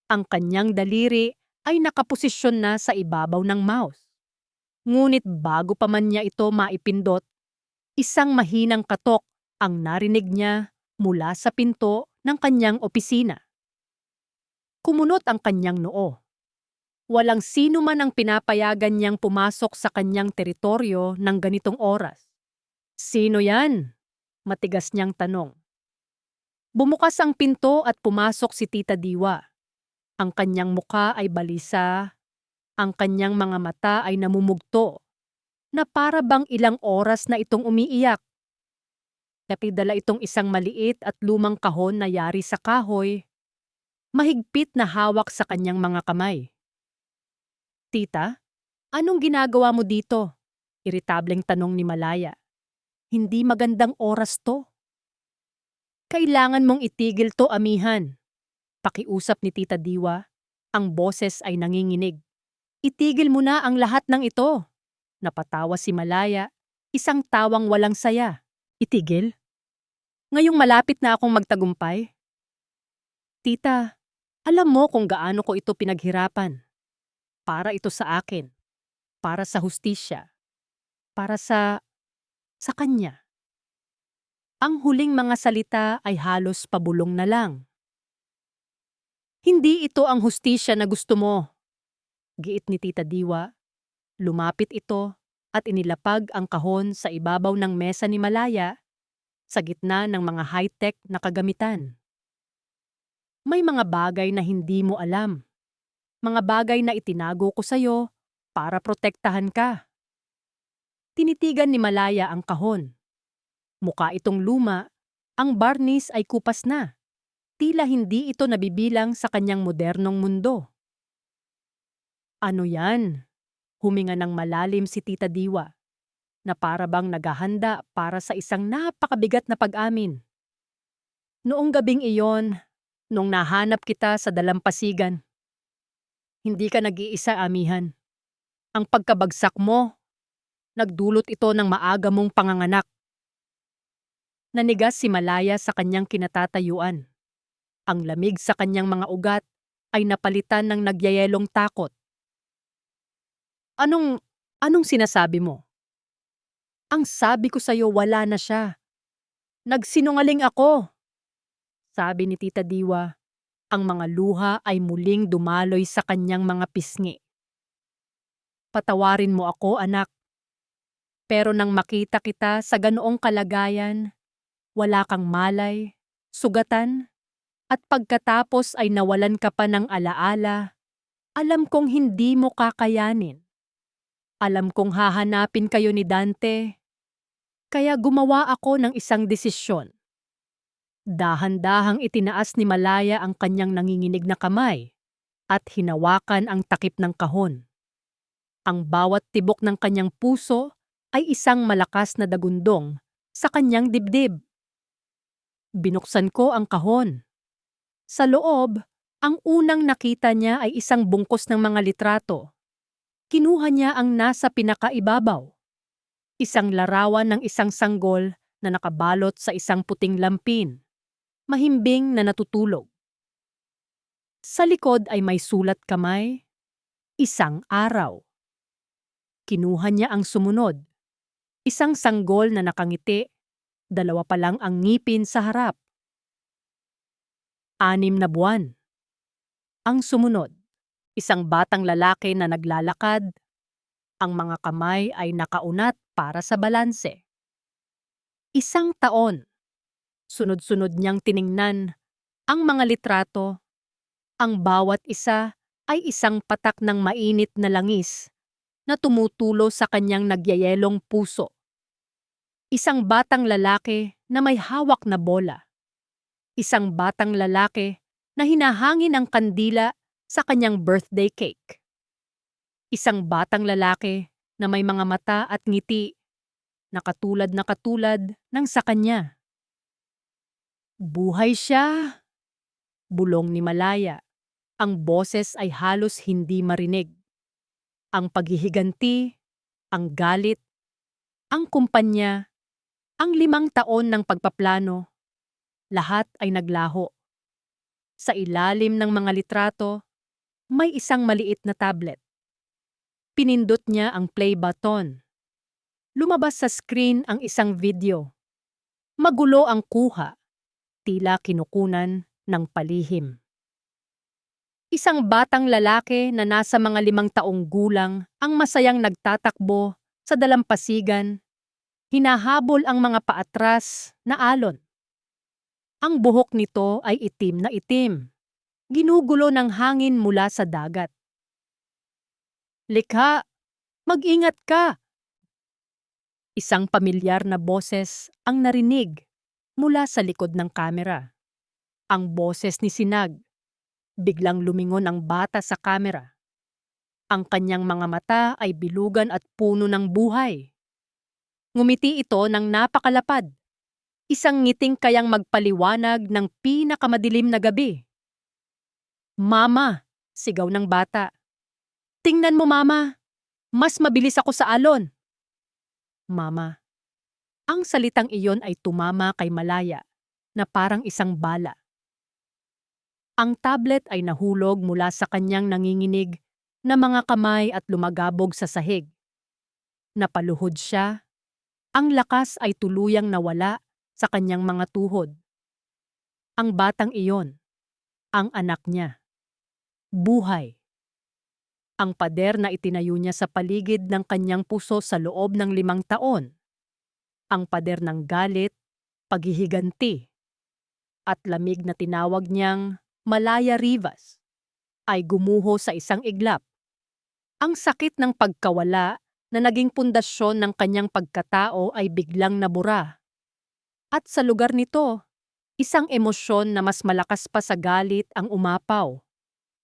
Ang kanyang daliri ay nakaposisyon na sa ibabaw ng mouse. Ngunit bago pa man niya ito maipindot, isang mahinang katok ang narinig niya mula sa pinto ng kanyang opisina. Kumunot ang kanyang noo. Walang sino man ang pinapayagan niyang pumasok sa kanyang teritoryo ng ganitong oras. Sino yan? Matigas niyang tanong. Bumukas ang pinto at pumasok si Tita Diwa. Ang kanyang muka ay balisa, ang kanyang mga mata ay namumugto, na para bang ilang oras na itong umiiyak. Napidala itong isang maliit at lumang kahon na yari sa kahoy, mahigpit na hawak sa kanyang mga kamay. Tita, anong ginagawa mo dito? Iritableng tanong ni Malaya. Hindi magandang oras to. Kailangan mong itigil to, amihan. Pakiusap ni Tita Diwa, ang boses ay nanginginig. Itigil mo na ang lahat ng ito. Napatawa si Malaya, isang tawang walang saya. Itigil? Ngayong malapit na akong magtagumpay? Tita, alam mo kung gaano ko ito pinaghirapan. Para ito sa akin. Para sa hustisya. Para sa kanya. Ang huling mga salita ay halos pabulong na lang. Hindi ito ang hustisya na gusto mo. Giit ni Tita Diwa. Lumapit ito at inilapag ang kahon sa ibabaw ng mesa ni Malaya sa gitna ng mga high-tech na kagamitan. May mga bagay na hindi mo alam. Mga bagay na itinago ko sa'yo para protektahan ka. Tinitigan ni Malaya ang kahon. Mukha itong luma, ang barnis ay kupas na. Tila hindi ito nabibilang sa kanyang modernong mundo. Ano yan? Huminga ng malalim si Tita Diwa na para bang naghahanda para sa isang napakabigat na pag-amin. Noong gabing iyon, nung nahanap kita sa dalampasigan, hindi ka nag-iisa, amihan. Ang pagkabagsak mo, nagdulot ito ng maaga mong panganganak. Nanigas si Malaya sa kanyang kinatatayuan. Ang lamig sa kanyang mga ugat ay napalitan ng nagyayelong takot. Anong sinasabi mo? Ang sabi ko sa'yo, wala na siya. Nagsinungaling ako. Sabi ni Tita Diwa, ang mga luha ay muling dumaloy sa kanyang mga pisngi. Patawarin mo ako, anak. Pero nang makita kita sa ganoong kalagayan, wala kang malay, sugatan, at pagkatapos ay nawalan ka pa ng alaala, alam kong hindi mo kakayanin. Alam kong hahanapin kayo ni Dante, kaya gumawa ako ng isang desisyon. Dahan-dahang itinaas ni Malaya ang kanyang nanginginig na kamay at hinawakan ang takip ng kahon. Ang bawat tibok ng kanyang puso ay isang malakas na dagundong sa kanyang dibdib. Binuksan ko ang kahon. Sa loob, ang unang nakita niya ay isang bungkos ng mga litrato. Kinuha niya ang nasa pinakaibabaw. Isang larawan ng isang sanggol na nakabalot sa isang puting lampin, mahimbing na natutulog. Sa likod ay may sulat kamay, isang araw. Kinuha niya ang sumunod. Isang sanggol na nakangiti, 2 pa lang ang ngipin sa harap. 6 na buwan. Ang sumunod, isang batang lalaki na naglalakad. Ang mga kamay ay nakaunat para sa balanse. 1 taon. Sunod-sunod niyang tiningnan ang mga litrato. Ang bawat isa ay isang patak ng mainit na langis na tumutulo sa kanyang nagyayelong puso. Isang batang lalaki na may hawak na bola. Isang batang lalaki na hinahangin ang kandila sa kanyang birthday cake. Isang batang lalaki na may mga mata at ngiti na katulad ng sa kanya. Buhay siya! Bulong ni Malaya. Ang boses ay halos hindi marinig. Ang paghihiganti, ang galit, ang kumpanya, ang 5 taon ng pagpaplano, lahat ay naglaho. Sa ilalim ng mga litrato, may isang maliit na tablet. Pinindot niya ang play button. Lumabas sa screen ang isang video. Magulo ang kuha, tila kinukunan ng palihim. Isang batang lalaki na nasa mga 5 taong gulang ang masayang nagtatakbo sa dalampasigan. Hinahabol ang mga paatras na alon. Ang buhok nito ay itim na itim. Ginugulo ng hangin mula sa dagat. Likha, mag-ingat ka! Isang pamilyar na boses ang narinig mula sa likod ng kamera. Ang boses ni Sinag. Biglang lumingon ang bata sa kamera. Ang kanyang mga mata ay bilugan at puno ng buhay. Ngumiti ito ng napakalapad. Isang ngiting kayang magpaliwanag ng pinakamadilim na gabi. Mama, sigaw ng bata. Tingnan mo, Mama. Mas mabilis ako sa alon. Mama. Ang salitang iyon ay tumama kay Malaya na parang isang bala. Ang tablet ay nahulog mula sa kanyang nanginginig na mga kamay at lumagabog sa sahig. Napaluhod siya. Ang lakas ay tuluyang nawala sa kanyang mga tuhod. Ang batang iyon, ang anak niya. Buhay. Ang pader na itinayo niya sa paligid ng kanyang puso sa loob ng 5 taon. Ang pader ng galit, paghihiganti, at lamig na tinawag niyang Malaya Rivas, ay gumuho sa isang iglap. Ang sakit ng pagkawala na naging pundasyon ng kanyang pagkatao ay biglang nabura. At sa lugar nito, Isang emosyon na mas malakas pa sa galit ang umapaw.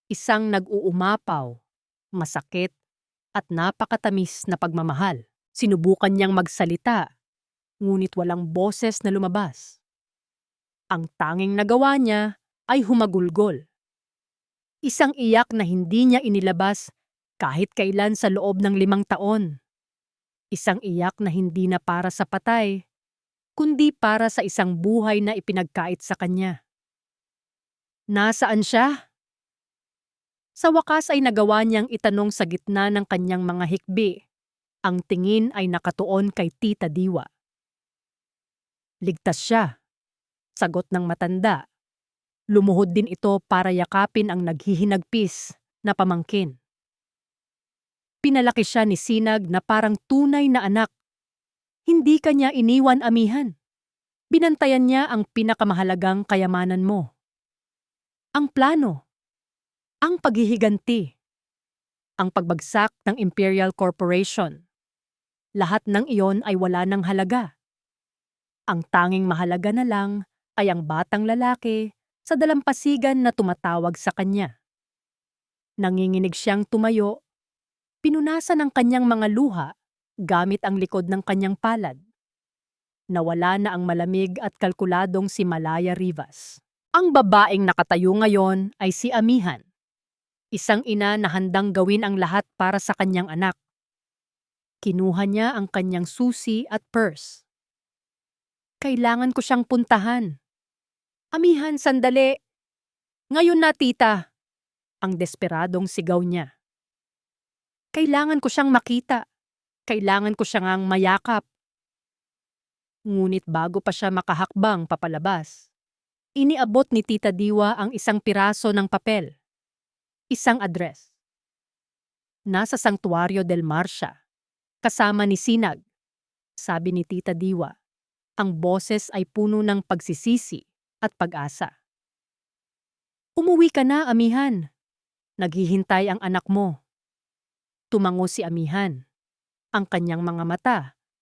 Isang nag-uumapaw, masakit, at napakatamis na pagmamahal. Sinubukan niyang magsalita, ngunit walang boses na lumabas. Ang tanging nagawa niya ay humagulgol. Isang iyak na hindi niya inilabas kahit kailan sa loob ng 5 taon. Isang iyak na hindi na para sa patay, kundi para sa isang buhay na ipinagkait sa kanya. Nasaan siya? Sa wakas ay nagawa niyang itanong sa gitna ng kanyang mga hikbi. Ang tingin ay nakatuon kay Tita Diwa. Ligtas siya, sagot ng matanda. Lumuhod din ito para yakapin ang naghihinagpis na pamangkin. Pinalaki siya ni Sinag na parang tunay na anak. Hindi kanya iniwan, amihan. Binantayan niya ang pinakamahalagang kayamanan mo. Ang plano, ang paghihiganti, ang pagbagsak ng Imperial Corporation. Lahat ng iyon ay wala ng halaga. Ang tanging mahalaga na lang ay ang batang lalaki sa dalampasigan na tumatawag sa kanya. Nanginginig siyang tumayo, pinunasan ang kanyang mga luha gamit ang likod ng kanyang palad. Nawala na ang malamig at kalkuladong si Malaya Rivas. Ang babaeng nakatayo ngayon ay si Amihan, isang ina na handang gawin ang lahat para sa kanyang anak. Kinuha niya ang kanyang susi at purse. Kailangan ko siyang puntahan. Amihan, sandali. Ngayon na, tita. Ang desperadong sigaw niya. Kailangan ko siyang makita. Kailangan ko siyang mayakap. Ngunit bago pa siya makahakbang papalabas, iniabot ni Tita Diwa ang isang piraso ng papel. Isang address. Nasa Santuario del Mar siya, kasama ni Sinag. Sabi ni Tita Diwa, ang boses ay puno ng pagsisisi at pag-asa. Umuwi ka na, amihan. Naghihintay ang anak mo. Tumango si amihan. Ang kanyang mga mata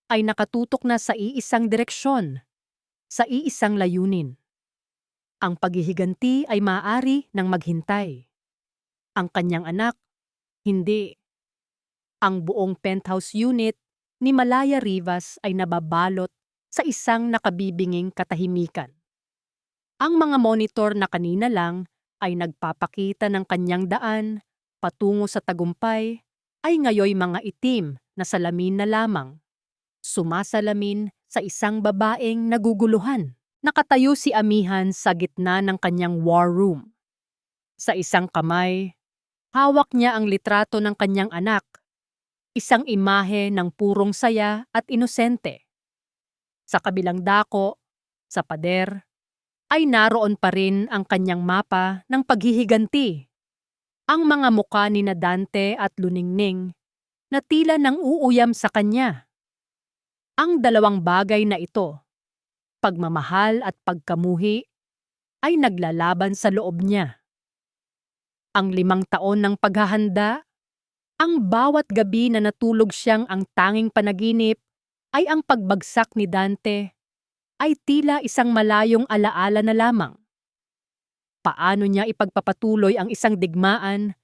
ay nakatutok na sa iisang direksyon, sa iisang layunin. Ang paghihiganti ay maaari ng maghintay. Ang kanyang anak, hindi. Ang buong penthouse unit ni Malaya Rivas ay nababalot sa isang nakabibinging katahimikan. Ang mga monitor na kanina lang ay nagpapakita ng kanyang daan patungo sa tagumpay ay ngayoy mga itim na salamin na lamang. Sumasalamin sa isang babaeng naguguluhan. Nakatayo si amihan sa gitna ng kanyang war room. Sa isang kamay, hawak niya ang litrato ng kanyang anak. Isang imahe ng purong saya at inosente. Sa kabilang dako, sa pader, ay naroon pa rin ang kanyang mapa ng paghihiganti. Ang mga mukha ni na Dante at Luningning na tila nang uuyam sa kanya. Ang dalawang bagay na ito, pagmamahal at pagkamuhi, ay naglalaban sa loob niya. Ang 5 taon ng paghahanda, ang bawat gabi na natulog siyang ang tanging panaginip ay ang pagbagsak ni Dante, ay tila isang malayong alaala na lamang. Paano niya ipagpapatuloy ang isang digmaan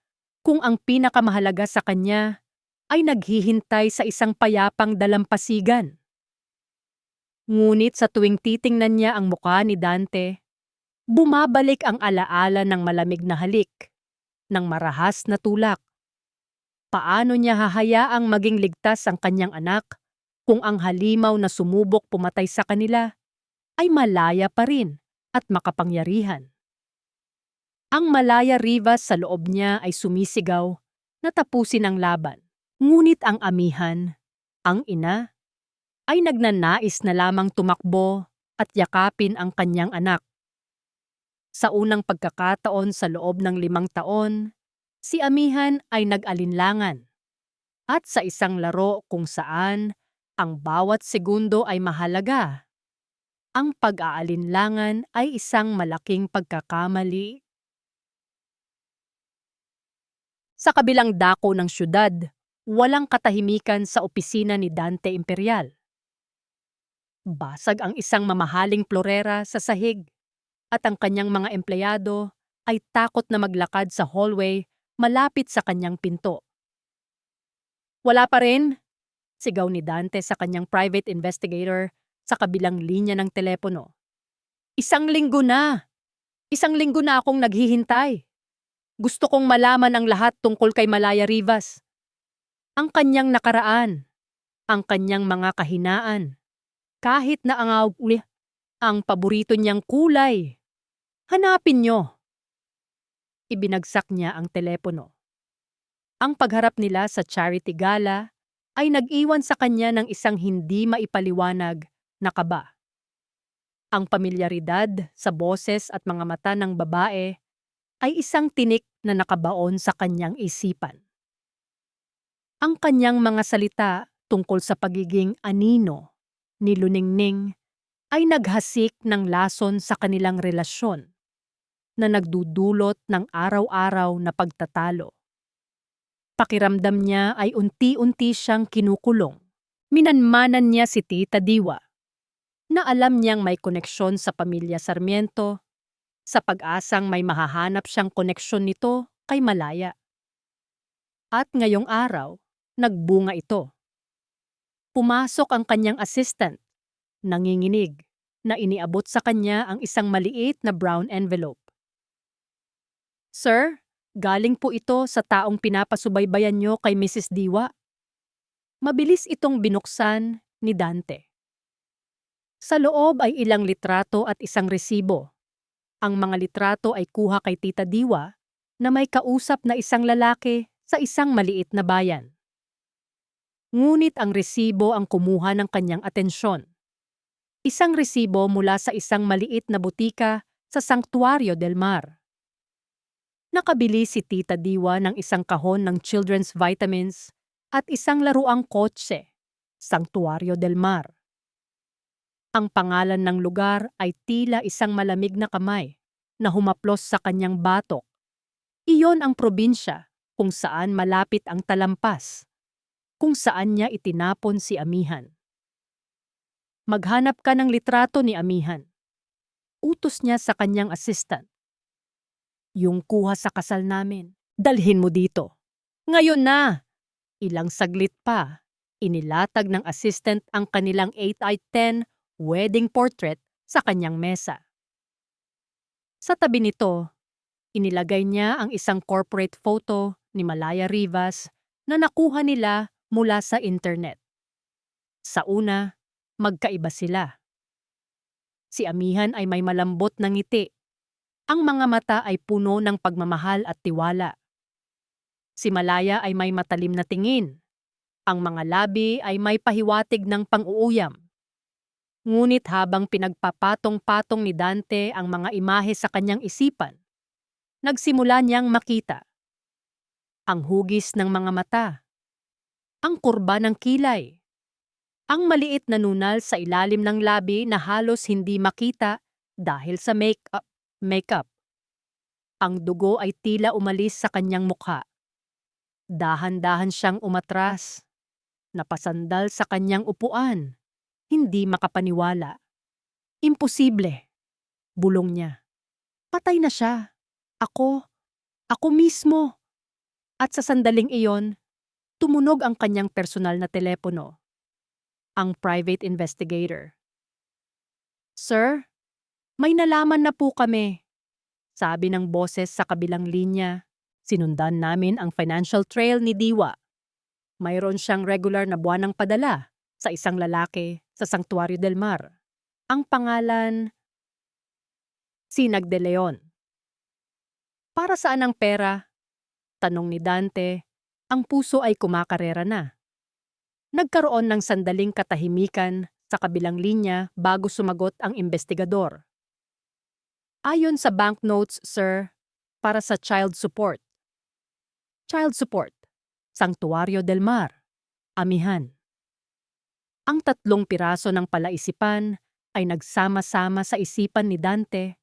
kung ang pinakamahalaga sa kanya ay naghihintay sa isang payapang dalampasigan? Ngunit sa tuwing titingnan niya ang mukha ni Dante, bumabalik ang alaala ng malamig na halik, ng marahas na tulak. Paano niya hahayaang maging ligtas ang kanyang anak kung ang halimaw na sumubok pumatay sa kanila ay malaya pa rin at makapangyarihan? Ang Malaya Rivas sa loob niya ay sumisigaw na tapusin ang laban. Ngunit ang amihan, ang ina, ay nagnanais na lamang tumakbo at yakapin ang kanyang anak. Sa unang pagkakataon sa loob ng 5 taon, si amihan ay nag-alinlangan. At sa isang laro kung saan ang bawat segundo ay mahalaga, ang pag-aalinlangan ay isang malaking pagkakamali. Sa kabilang dako ng syudad, walang katahimikan sa opisina ni Dante Imperial. Basag ang isang mamahaling plorera sa sahig. at ang kanyang mga empleyado ay takot na maglakad sa hallway malapit sa kanyang pinto. Wala pa rin, sigaw ni Dante sa kanyang private investigator sa kabilang linya ng telepono. Isang linggo na! Isang linggo na akong naghihintay. Gusto kong malaman ang lahat tungkol kay Malaya Rivas. Ang kanyang nakaraan, ang kanyang mga kahinaan, kahit na ang paborito niyang kulay. Hanapin niyo. Ibinagsak niya ang telepono. Ang pagharap nila sa charity gala ay nag-iwan sa kanya ng isang hindi maipaliwanag na kaba. Ang pamilyaridad sa boses at mga mata ng babae ay isang tinik na nakabaon sa kanyang isipan. Ang kanyang mga salita tungkol sa pagiging anino ni Luningning ay naghasik ng lason sa kanilang relasyon na nagdudulot ng araw-araw na pagtatalo. Pakiramdam niya ay unti-unti siyang kinukulong. Minanmanan niya si Tita Diwa na alam niyang may koneksyon sa pamilya Sarmiento sa pag-asang may mahahanap siyang koneksyon nito kay Malaya. At ngayong araw, nagbunga ito. Pumasok ang kanyang assistant, nanginginig, na iniabot sa kanya ang isang maliit na brown envelope. Sir, galing po ito sa taong pinapasubaybayan niyo kay Mrs. Diwa. Mabilis itong binuksan ni Dante. Sa loob ay ilang litrato at isang resibo. Ang mga litrato ay kuha kay Tita Diwa na may kausap na isang lalaki sa isang maliit na bayan. Ngunit ang resibo ang kumuha ng kanyang atensyon. Isang resibo mula sa isang maliit na butika sa Sanctuario del Mar. Nakabili si Tita Diwa ng isang kahon ng children's vitamins at isang laruang kotse, Sanctuario del Mar. Ang pangalan ng lugar ay tila isang malamig na kamay na humaplos sa kanyang batok. Iyon ang probinsya kung saan malapit ang talampas, kung saan niya itinapon si Amihan. Maghanap ka ng litrato ni Amihan. Utos niya sa kanyang assistant. Yung kuha sa kasal namin, dalhin mo dito. Ngayon na! Ilang saglit pa, inilatag ng assistant ang kanilang 8x10 wedding portrait sa kanyang mesa. Sa tabi nito, inilagay niya ang isang corporate photo ni Malaya Rivas na nakuha nila mula sa internet. Sa una, magkaiba sila. Si Amihan ay may malambot na ngiti. Ang mga mata ay puno ng pagmamahal at tiwala. Si Malaya ay may matalim na tingin. Ang mga labi ay may pahiwatig ng pang-uuyam. Ngunit habang pinagpapatong-patong ni Dante ang mga imahe sa kanyang isipan, nagsimula niyang makita ang hugis ng mga mata, ang kurba ng kilay, ang maliit na nunal sa ilalim ng labi na halos hindi makita dahil sa makeup. Ang dugo ay tila umalis sa kanyang mukha. Dahan-dahan siyang umatras, napasandal sa kanyang upuan. Hindi makapaniwala. Imposible. Bulong niya. Patay na siya. Ako mismo. At sa sandaling iyon, tumunog ang kanyang personal na telepono. Ang private investigator. Sir, may nalaman na po kami. Sabi ng boses sa kabilang linya. Sinundan namin ang financial trail ni Diwa. Mayroon siyang regular na buwanang padala sa isang lalaki sa Sanctuario del Mar. Ang pangalan, Sinag de Leon. Para saan ang pera? Tanong ni Dante, ang puso ay kumakarera na. Nagkaroon ng sandaling katahimikan sa kabilang linya bago sumagot ang investigador. Ayon sa banknotes, sir, para sa child support. Child support, Sanctuario del Mar, Amihan. Ang 3 piraso ng palaisipan ay nagsama-sama sa isipan ni Dante,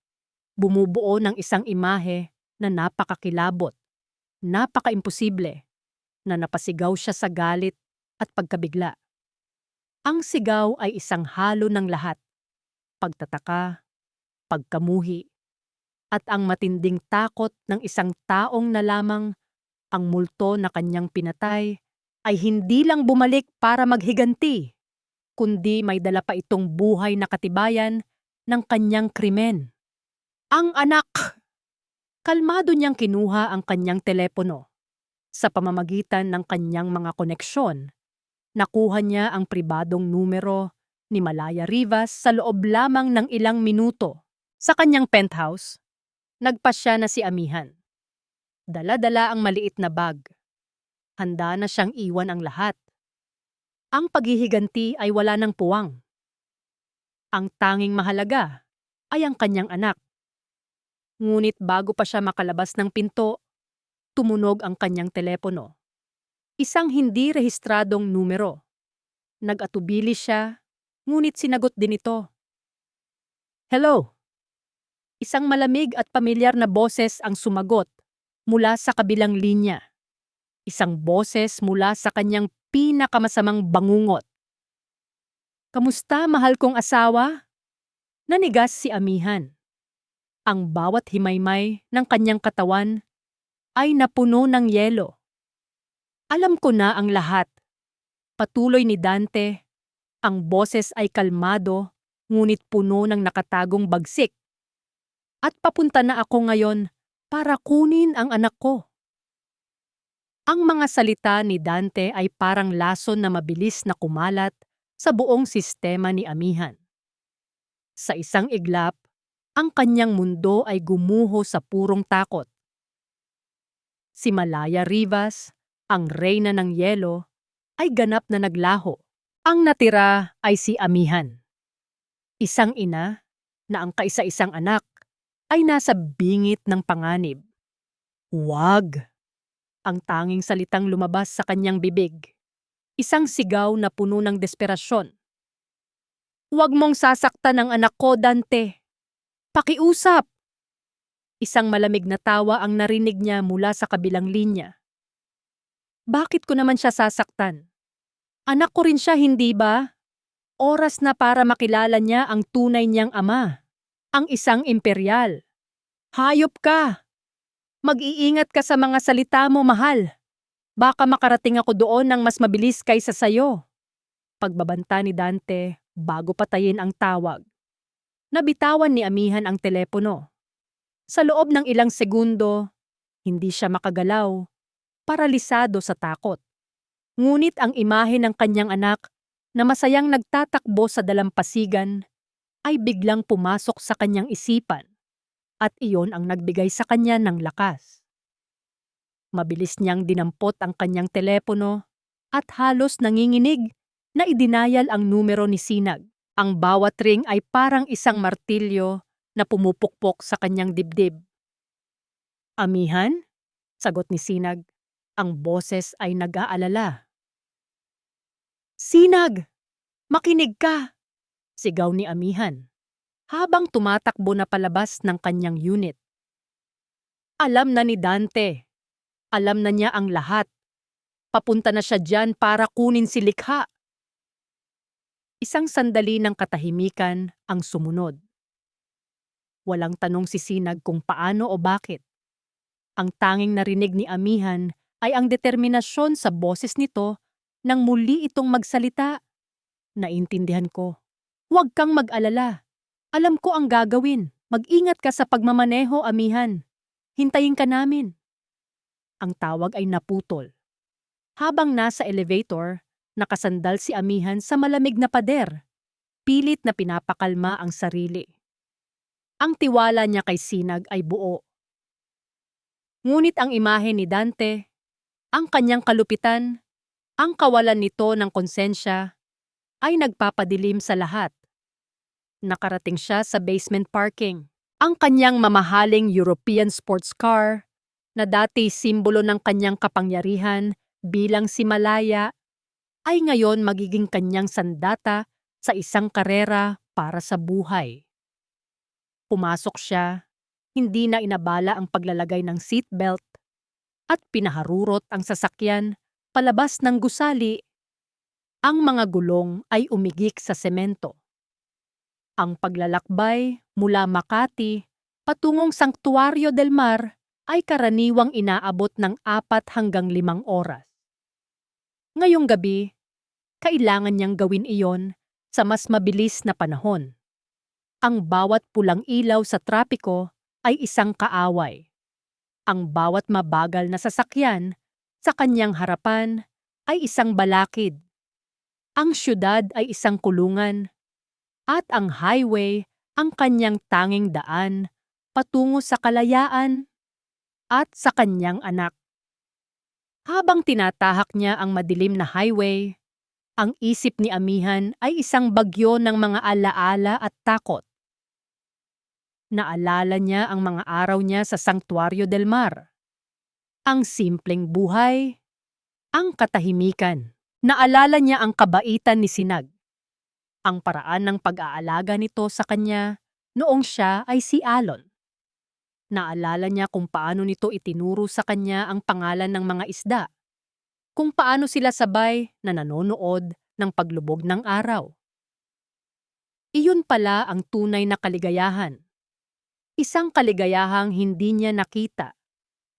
bumubuo ng isang imahe na napakakilabot, napakaimposible, na napasigaw siya sa galit at pagkabigla. Ang sigaw ay isang halo ng lahat, pagtataka, pagkamuhi, at ang matinding takot ng isang taong nalamang ang multo na kanyang pinatay ay hindi lang bumalik para maghiganti, kundi may dala pa itong buhay na katibayan ng kanyang krimen. Ang anak! Kalmado niyang kinuha ang kanyang telepono. Sa pamamagitan ng kanyang mga koneksyon, nakuha niya ang pribadong numero ni Malaya Rivas sa loob lamang ng ilang minuto. Sa kanyang penthouse, nagpasya na si Amihan. Dala-dala ang maliit na bag. Handa na siyang iwan ang lahat. Ang paghihiganti ay wala ng puwang. Ang tanging mahalaga ay ang kanyang anak. Ngunit bago pa siya makalabas ng pinto, tumunog ang kanyang telepono. Isang hindi rehistradong numero. Nag-atubili siya, ngunit sinagot din ito. Hello? Isang malamig at pamilyar na boses ang sumagot mula sa kabilang linya. Isang boses mula sa kanyang pinakamasamang bangungot. Kamusta, mahal kong asawa? Nanigas si Amihan. Ang bawat himaymay ng kanyang katawan ay napuno ng yelo. Alam ko na ang lahat. Patuloy ni Dante, ang boses ay kalmado ngunit puno ng nakatagong bagsik. At papunta na ako ngayon para kunin ang anak ko. Ang mga salita ni Dante ay parang lason na mabilis na kumalat sa buong sistema ni Amihan. Sa isang iglap, ang kanyang mundo ay gumuho sa purong takot. Si Malaya Rivas, ang reyna ng yelo, ay ganap na naglaho. Ang natira ay si Amihan. Isang ina na ang kaisa-isang anak ay nasa bingit ng panganib. Huwag! Ang tanging salitang lumabas sa kanyang bibig. Isang sigaw na puno ng desperasyon. Huwag mong sasaktan ang anak ko, Dante. Pakiusap! Isang malamig na tawa ang narinig niya mula sa kabilang linya. Bakit ko naman siya sasaktan? Anak ko rin siya, hindi ba? Oras na para makilala niya ang tunay niyang ama, ang isang imperyal. Hayop ka! Mag-iingat ka sa mga salita mo, mahal. Baka makarating ako doon ng mas mabilis kaysa sayo. Pagbabanta ni Dante bago patayin ang tawag. Nabitawan ni Amihan ang telepono. Sa loob ng ilang segundo, hindi siya makagalaw, paralisado sa takot. Ngunit ang imahe ng kanyang anak na masayang nagtatakbo sa dalampasigan ay biglang pumasok sa kanyang isipan at iyon ang nagbigay sa kanya ng lakas. Mabilis niyang dinampot ang kanyang telepono at halos nanginginig na idinayal ang numero ni Sinag. Ang bawat ring ay parang isang martilyo na pumupukpok sa kanyang dibdib. Amihan? Sagot ni Sinag. Ang boses ay nag-aalala. Sinag! Makinig ka! Sigaw ni Amihan habang tumatakbo na palabas ng kanyang unit. Alam na ni Dante. Alam na niya ang lahat. Papunta na siya dyan para kunin si Likha. Isang sandali ng katahimikan ang sumunod. Walang tanong si Sinag kung paano o bakit. Ang tanging narinig ni Amihan ay ang determinasyon sa boses nito nang muli itong magsalita. Naintindihan ko. Huwag kang mag-alala. Alam ko ang gagawin. Mag-ingat ka sa pagmamaneho, Amihan. Hintayin ka namin. Ang tawag ay naputol. Habang nasa elevator, nakasandal si Amihan sa malamig na pader. Pilit na pinapakalma ang sarili. Ang tiwala niya kay Sinag ay buo. Ngunit ang imahe ni Dante, ang kanyang kalupitan, ang kawalan nito ng konsensya, ay nagpapadilim sa lahat. Nakarating siya sa basement parking. Ang kanyang mamahaling European sports car, na dati simbolo ng kanyang kapangyarihan bilang si Malaya, ay ngayon magiging kanyang sandata sa isang karera para sa buhay. Pumasok siya, hindi na inabala ang paglalagay ng seatbelt, at pinaharurot ang sasakyan palabas ng gusali. Ang mga gulong ay umigik sa semento. Ang paglalakbay mula Makati patungong Sanctuario del Mar ay karaniwang inaabot ng 4 hanggang 5 oras. Ngayong gabi, kailangan niyang gawin iyon sa mas mabilis na panahon. Ang bawat pulang ilaw sa trapiko ay isang kaaway. Ang bawat mabagal na sasakyan sa kanyang harapan ay isang balakid. Ang syudad ay isang kulungan at ang highway ang kanyang tanging daan patungo sa kalayaan at sa kanyang anak. Habang tinatahak niya ang madilim na highway, ang isip ni Amihan ay isang bagyo ng mga alaala at takot. Naalala niya ang mga araw niya sa Sanctuario del Mar. Ang simpleng buhay, ang katahimikan. Naalala niya ang kabaitan ni Sinag. Ang paraan ng pag-aalaga nito sa kanya noong siya ay si Alon. Naalala niya kung paano nito itinuro sa kanya ang pangalan ng mga isda, kung paano sila sabay na nanonood ng paglubog ng araw. Iyon pala ang tunay na kaligayahan. Isang kaligayahang hindi niya nakita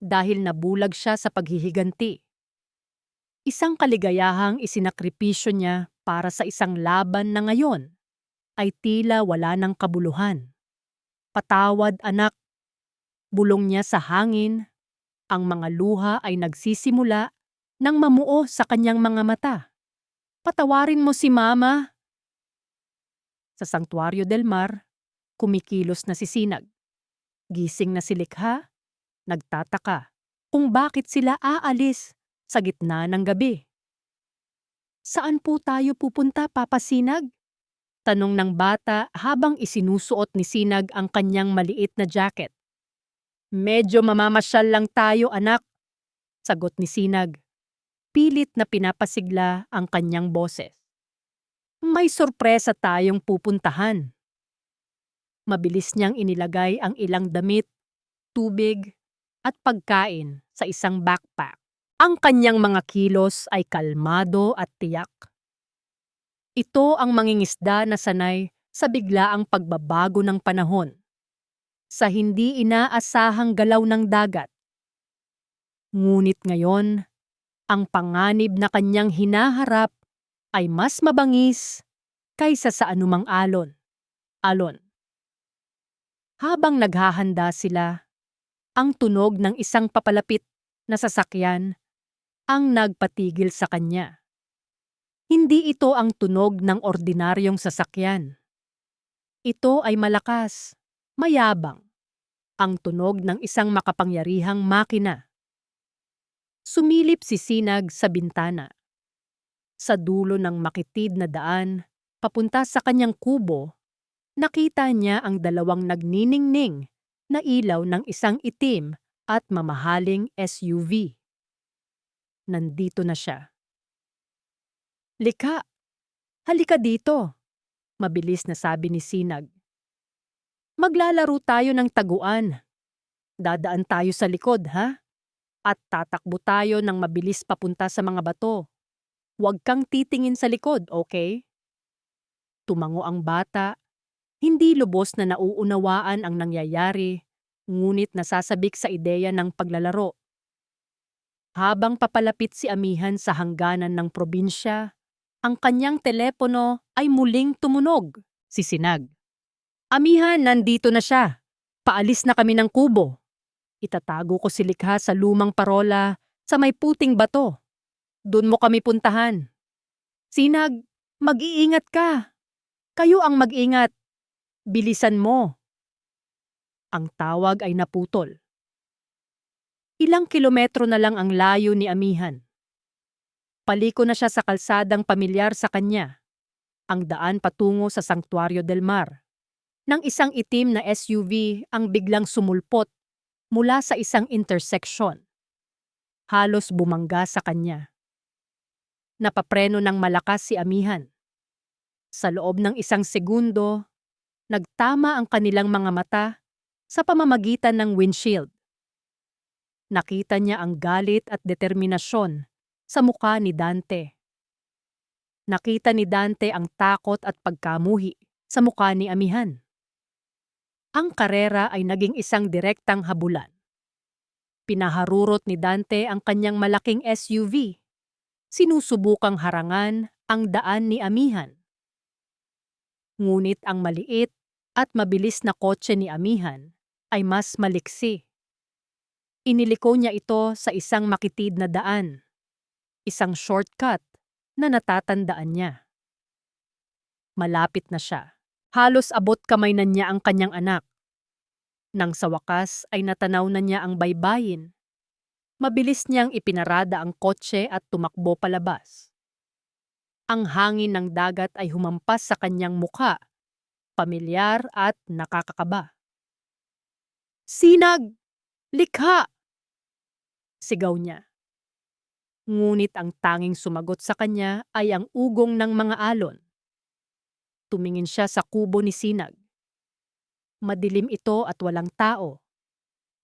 dahil nabulag siya sa paghihiganti. Isang kaligayahang isinakripisyo niya para sa isang laban na ngayon ay tila wala ng kabuluhan. Patawad anak, bulong niya sa hangin, ang mga luha ay nagsisimula nang mamuo sa kanyang mga mata. Patawarin mo si Mama. Sa Sanctuario del Mar, kumikilos na si Sinag. Gising na si Likha, nagtataka kung bakit sila aalis sa gitna ng gabi. Saan po tayo pupunta, Papa Sinag? Tanong ng bata habang isinusuot ni Sinag ang kanyang maliit na jacket. Medyo mamamasyal lang tayo, anak, sagot ni Sinag. Pilit na pinapasigla ang kanyang boses. May sorpresa tayong pupuntahan. Mabilis niyang inilagay ang ilang damit, tubig, at pagkain sa isang backpack. Ang kanyang mga kilos ay kalmado at tiyak. Ito ang mangingisda na sanay sa biglaang pagbabago ng panahon, sa hindi inaasahang galaw ng dagat. Ngunit ngayon, ang panganib na kanyang hinaharap ay mas mabangis kaysa sa anumang alon. Habang naghahanda sila, ang tunog ng isang papalapit na sasakyan ang nagpatigil sa kanya. Hindi ito ang tunog ng ordinaryong sasakyan. Ito ay malakas, mayabang, ang tunog ng isang makapangyarihang makina. Sumilip si Sinag sa bintana. Sa dulo ng makitid na daan, papunta sa kanyang kubo, nakita niya ang dalawang nagniningning na ilaw ng isang itim at mamahaling SUV. Nandito na siya. Likha, halika dito, mabilis na sabi ni Sinag. Maglalaro tayo ng taguan. Dadaan tayo sa likod, ha? At tatakbo tayo ng mabilis papunta sa mga bato. Huwag kang titingin sa likod, okay? Tumango ang bata. Hindi lubos na nauunawaan ang nangyayari, ngunit nasasabik sa ideya ng paglalaro. Habang papalapit si Amihan sa hangganan ng probinsya, ang kanyang telepono ay muling tumunog. Si Sinag. Amihan, nandito na siya. Paalis na kami ng kubo. Itatago ko si Likha sa lumang parola sa may puting bato. Doon mo kami puntahan. Sinag, mag-iingat ka. Kayo ang mag-ingat. Bilisan mo. Ang tawag ay naputol. Ilang kilometro na lang ang layo ni Amihan. Paliko na siya sa kalsadang pamilyar sa kanya, ang daan patungo sa Sanctuario del Mar. Nang isang itim na SUV ang biglang sumulpot mula sa isang intersection. Halos bumangga sa kanya. Napapreno ng malakas si Amihan. Sa loob ng isang segundo, nagtama ang kanilang mga mata sa pamamagitan ng windshield. Nakita niya ang galit at determinasyon sa mukha ni Dante. Nakita ni Dante ang takot at pagkamuhi sa mukha ni Amihan. Ang karera ay naging isang direktang habulan. Pinaharurot ni Dante ang kanyang malaking SUV. Sinusubukang harangan ang daan ni Amihan. Ngunit ang maliit at mabilis na kotse ni Amihan ay mas maliksi. Iniliko niya ito sa isang makitid na daan, isang shortcut na natatandaan niya. Malapit na siya. Halos abot kamay na niya ang kanyang anak. Nang sa wakas ay natanaw na niya ang baybayin. Mabilis niyang ipinarada ang kotse at tumakbo palabas. Ang hangin ng dagat ay humampas sa kanyang mukha, pamilyar at nakakakaba. "Sinag! Likha!" sigaw niya. Ngunit ang tanging sumagot sa kanya ay ang ugong ng mga alon. Tumingin siya sa kubo ni Sinag. Madilim ito at walang tao.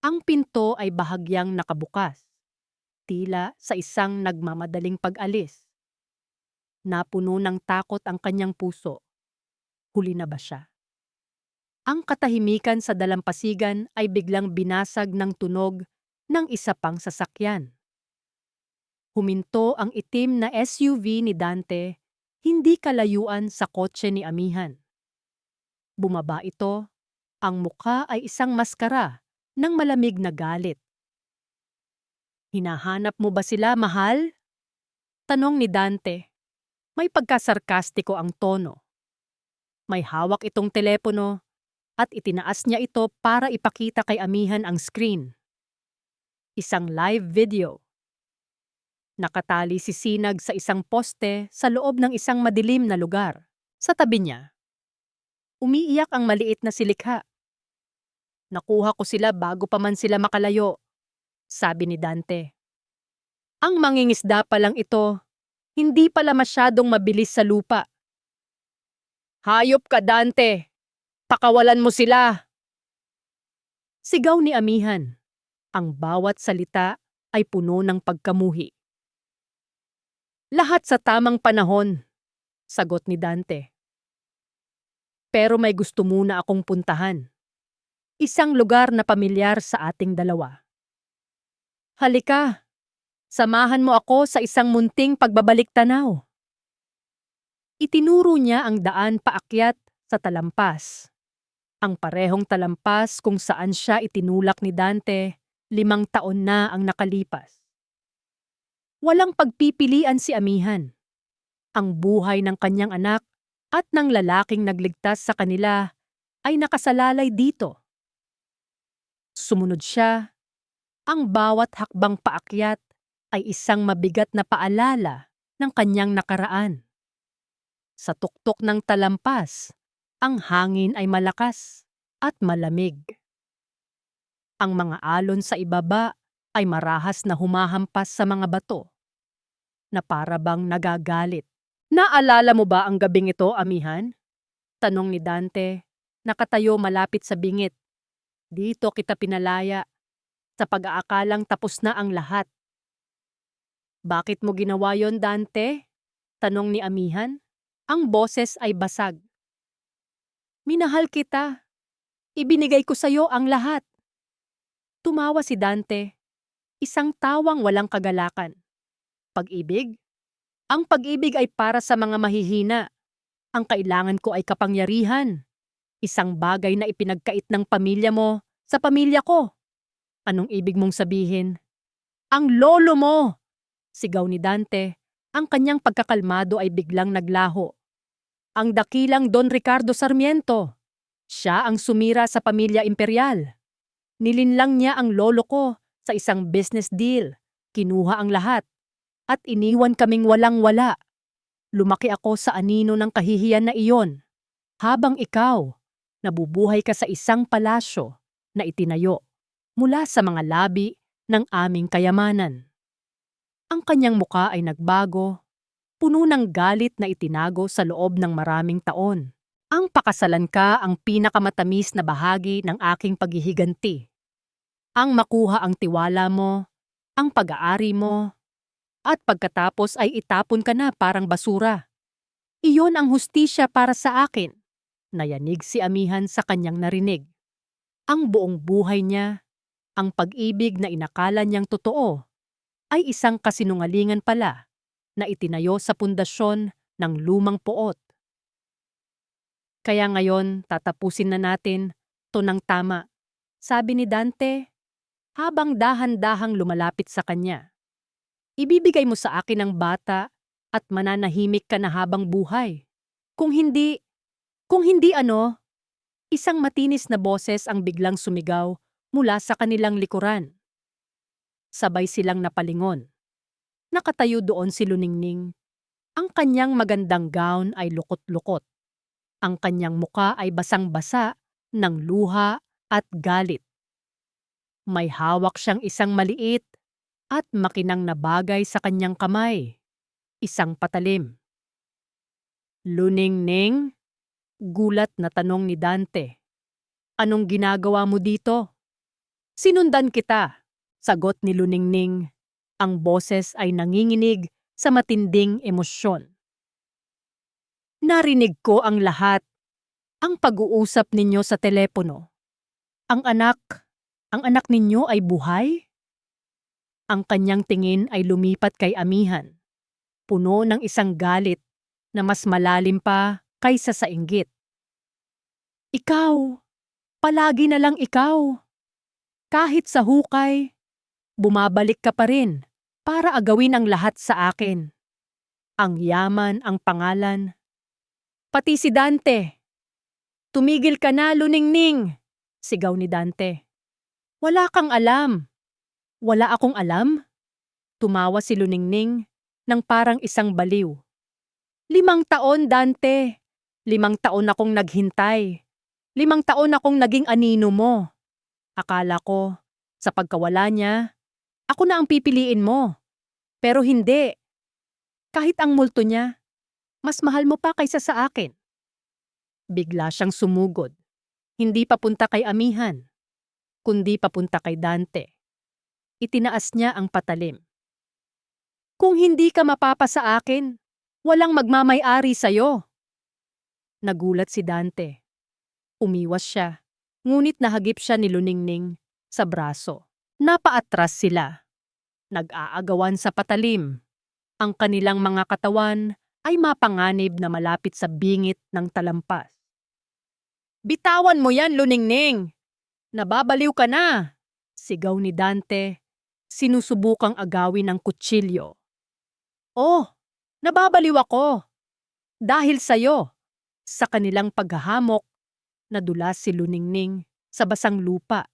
Ang pinto ay bahagyang nakabukas, tila sa isang nagmamadaling pag-alis. Napuno ng takot ang kanyang puso. Huli na ba siya? Ang katahimikan sa dalampasigan ay biglang binasag ng tunog ng isa pang sasakyan. Huminto ang itim na SUV ni Dante, hindi kalayuan sa kotse ni Amihan. Bumaba ito, ang mukha ay isang maskara ng malamig na galit. "Hinahanap mo ba sila, mahal?" tanong ni Dante. May pagkasarkastiko ang tono. May hawak itong telepono at itinaas niya ito para ipakita kay Amihan ang screen. Isang live video. Nakatali si Sinag sa isang poste sa loob ng isang madilim na lugar. Sa tabi niya, umiiyak ang maliit na si Likha. "Nakuha ko sila bago pa man sila makalayo," sabi ni Dante. Ang mangingisda pa lang ito, hindi pala masyadong mabilis sa lupa. "Hayop ka, Dante! Pakawalan mo sila!" sigaw ni Amihan. Ang bawat salita ay puno ng pagkamuhi. "Lahat sa tamang panahon," sagot ni Dante. "Pero may gusto muna akong puntahan. Isang lugar na pamilyar sa ating dalawa. Halika, samahan mo ako sa isang munting pagbabalik-tanaw." Itinuro niya ang daan paakyat sa talampas. Ang parehong talampas kung saan siya itinulak ni Dante 5 taon na ang nakalipas. Walang pagpipilian si Amihan. Ang buhay ng kanyang anak at ng lalaking nagligtas sa kanila ay nakasalalay dito. Sumunod siya. Ang bawat hakbang paakyat ay isang mabigat na paalala ng kanyang nakaraan. Sa tuktok ng talampas, ang hangin ay malakas at malamig. Ang mga alon sa ibaba ay marahas na humahampas sa mga bato na para bang nagagalit. "Naalala mo ba ang gabing ito, Amihan?" tanong ni Dante, nakatayo malapit sa bingit. "Dito kita pinalaya, sa pag-aakalang tapos na ang lahat." "Bakit mo ginawa yon, Dante?" tanong ni Amihan. Ang boses ay basag. "Minahal kita. Ibinigay ko sa'yo ang lahat." Tumawa si Dante, isang tawang walang kagalakan. "Pag-ibig? Ang pag-ibig ay para sa mga mahihina. Ang kailangan ko ay kapangyarihan. Isang bagay na ipinagkait ng pamilya mo sa pamilya ko." "Anong ibig mong sabihin?" "Ang lolo mo!" sigaw ni Dante. Ang kanyang pagkakalmado ay biglang naglaho. "Ang dakilang Don Ricardo Sarmiento. Siya ang sumira sa pamilya imperial. Nilinlang niya ang lolo ko sa isang business deal. Kinuha ang lahat. At iniwan kaming walang-wala. Lumaki ako sa anino ng kahihiyan na iyon. Habang ikaw, nabubuhay ka sa isang palasyo na itinayo mula sa mga labi ng aming kayamanan." Ang kanyang muka ay nagbago, puno ng galit na itinago sa loob ng maraming taon. "Ang pakasalan ka ang pinakamatamis na bahagi ng aking paghihiganti. Ang makuha ang tiwala mo, ang pag-aari mo, at pagkatapos ay itapon ka na parang basura. Iyon ang hustisya para sa akin." Nayanig si Amihan sa kanyang narinig. Ang buong buhay niya, ang pag-ibig na inakala niyang totoo, ay isang kasinungalingan pala na itinayo sa pundasyon ng lumang poot. Kaya ngayon, tatapusin na natin to ng tama, sabi ni Dante, habang dahan-dahang lumalapit sa kanya. Ibibigay mo sa akin ang bata at mananahimik ka na habang buhay. Kung hindi, ano, isang matinis na boses ang biglang sumigaw mula sa kanilang likuran. Sabay silang napalingon. Nakatayo doon si Luningning. Ang kanyang magandang gown ay lukot-lukot. Ang kanyang muka ay basang-basa ng luha at galit. May hawak siyang isang maliit at makinang na bagay sa kanyang kamay. Isang patalim. Luningning? Gulat na tanong ni Dante. Anong ginagawa mo dito? Sinundan kita, sagot ni Luningning. Ang boses ay nanginginig sa matinding emosyon. Narinig ko ang lahat. Ang pag-uusap ninyo sa telepono. Ang anak ninyo ay buhay? Ang kanyang tingin ay lumipat kay Amihan, puno ng isang galit na mas malalim pa kaysa sa inggit. Ikaw, palagi na lang ikaw. Kahit sa hukay, bumabalik ka pa rin para agawin ang lahat sa akin. Ang yaman, ang pangalan. Pati si Dante. Tumigil ka na, Luningning, sigaw ni Dante. Wala kang alam. Wala akong alam? Tumawa si Luningning nang parang isang baliw. 5 taon, Dante. 5 taon akong naghintay. 5 taon akong naging anino mo. Akala ko, sa pagkawala niya, ako na ang pipiliin mo. Pero hindi. Kahit ang multo niya, mas mahal mo pa kaysa sa akin. Bigla siyang sumugod. Hindi papunta kay Amihan, kundi papunta kay Dante. Itinaas niya ang patalim. Kung hindi ka mapapa sa akin, walang magmamay-ari sa'yo. Nagulat si Dante. Umiwas siya, ngunit nahagip siya ni Luningning sa braso. Napaatras sila. Nag-aagawan sa patalim. Ang kanilang mga katawan ay mapanganib na malapit sa bingit ng talampas. Bitawan mo yan, Luningning! Nababaliw ka na! Sigaw ni Dante, sinusubukang agawin ng kutsilyo. Oh, nababaliw ako! Dahil sa'yo, sa kanilang paghahamok, nadulas si Luningning sa basang lupa.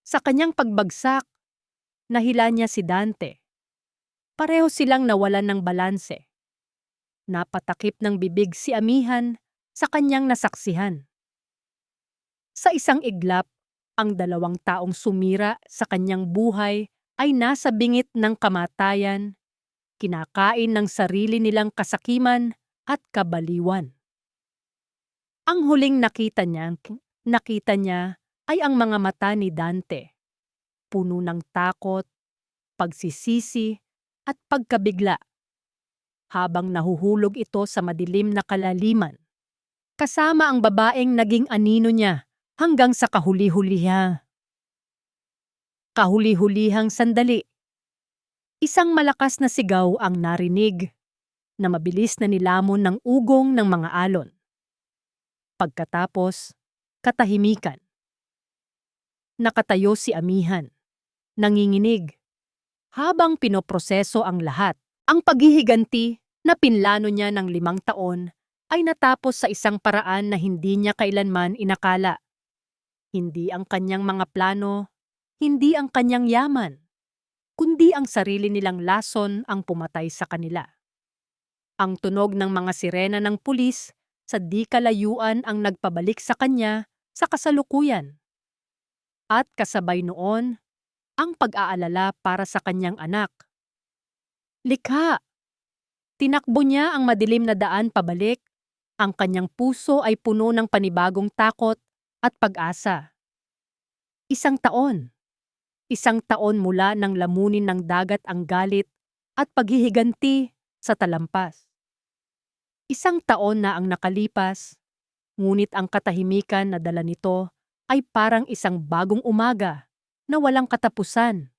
Sa kanyang pagbagsak, nahila niya si Dante. Pareho silang nawalan ng balanse. Napatakip ng bibig si Amihan sa kanyang nasaksihan. Sa isang iglap, ang 2 taong sumira sa kanyang buhay ay nasa bingit ng kamatayan, kinakain ng sarili nilang kasakiman at kabaliwan. Ang huling nakita niya ay ang mga mata ni Dante, puno ng takot, pagsisisi at pagkabigla, habang nahuhulog ito sa madilim na kalaliman, kasama ang babaeng naging anino niya hanggang sa kahuli-hulihang sandali. Isang malakas na sigaw ang narinig na mabilis na nilamon ng ugong ng mga alon. Pagkatapos, katahimikan. Nakatayo si Amihan, nanginginig, habang pinoproseso ang lahat. Ang paghihiganti na pinlano niya ng 5 taon ay natapos sa isang paraan na hindi niya kailanman inakala. Hindi ang kanyang mga plano, hindi ang kanyang yaman, kundi ang sarili nilang lason ang pumatay sa kanila. Ang tunog ng mga sirena ng pulis sa di kalayuan ang nagpabalik sa kanya sa kasalukuyan. At kasabay noon, ang pag-aalala para sa kanyang anak. Likha! Tinakbo niya ang madilim na daan pabalik. Ang kanyang puso ay puno ng panibagong takot at pag-asa. 1 taon. 1 taon mula nang lamunin ng dagat ang galit at paghihiganti sa talampas. 1 taon na ang nakalipas, ngunit ang katahimikan na dala nito ay parang isang bagong umaga na walang katapusan.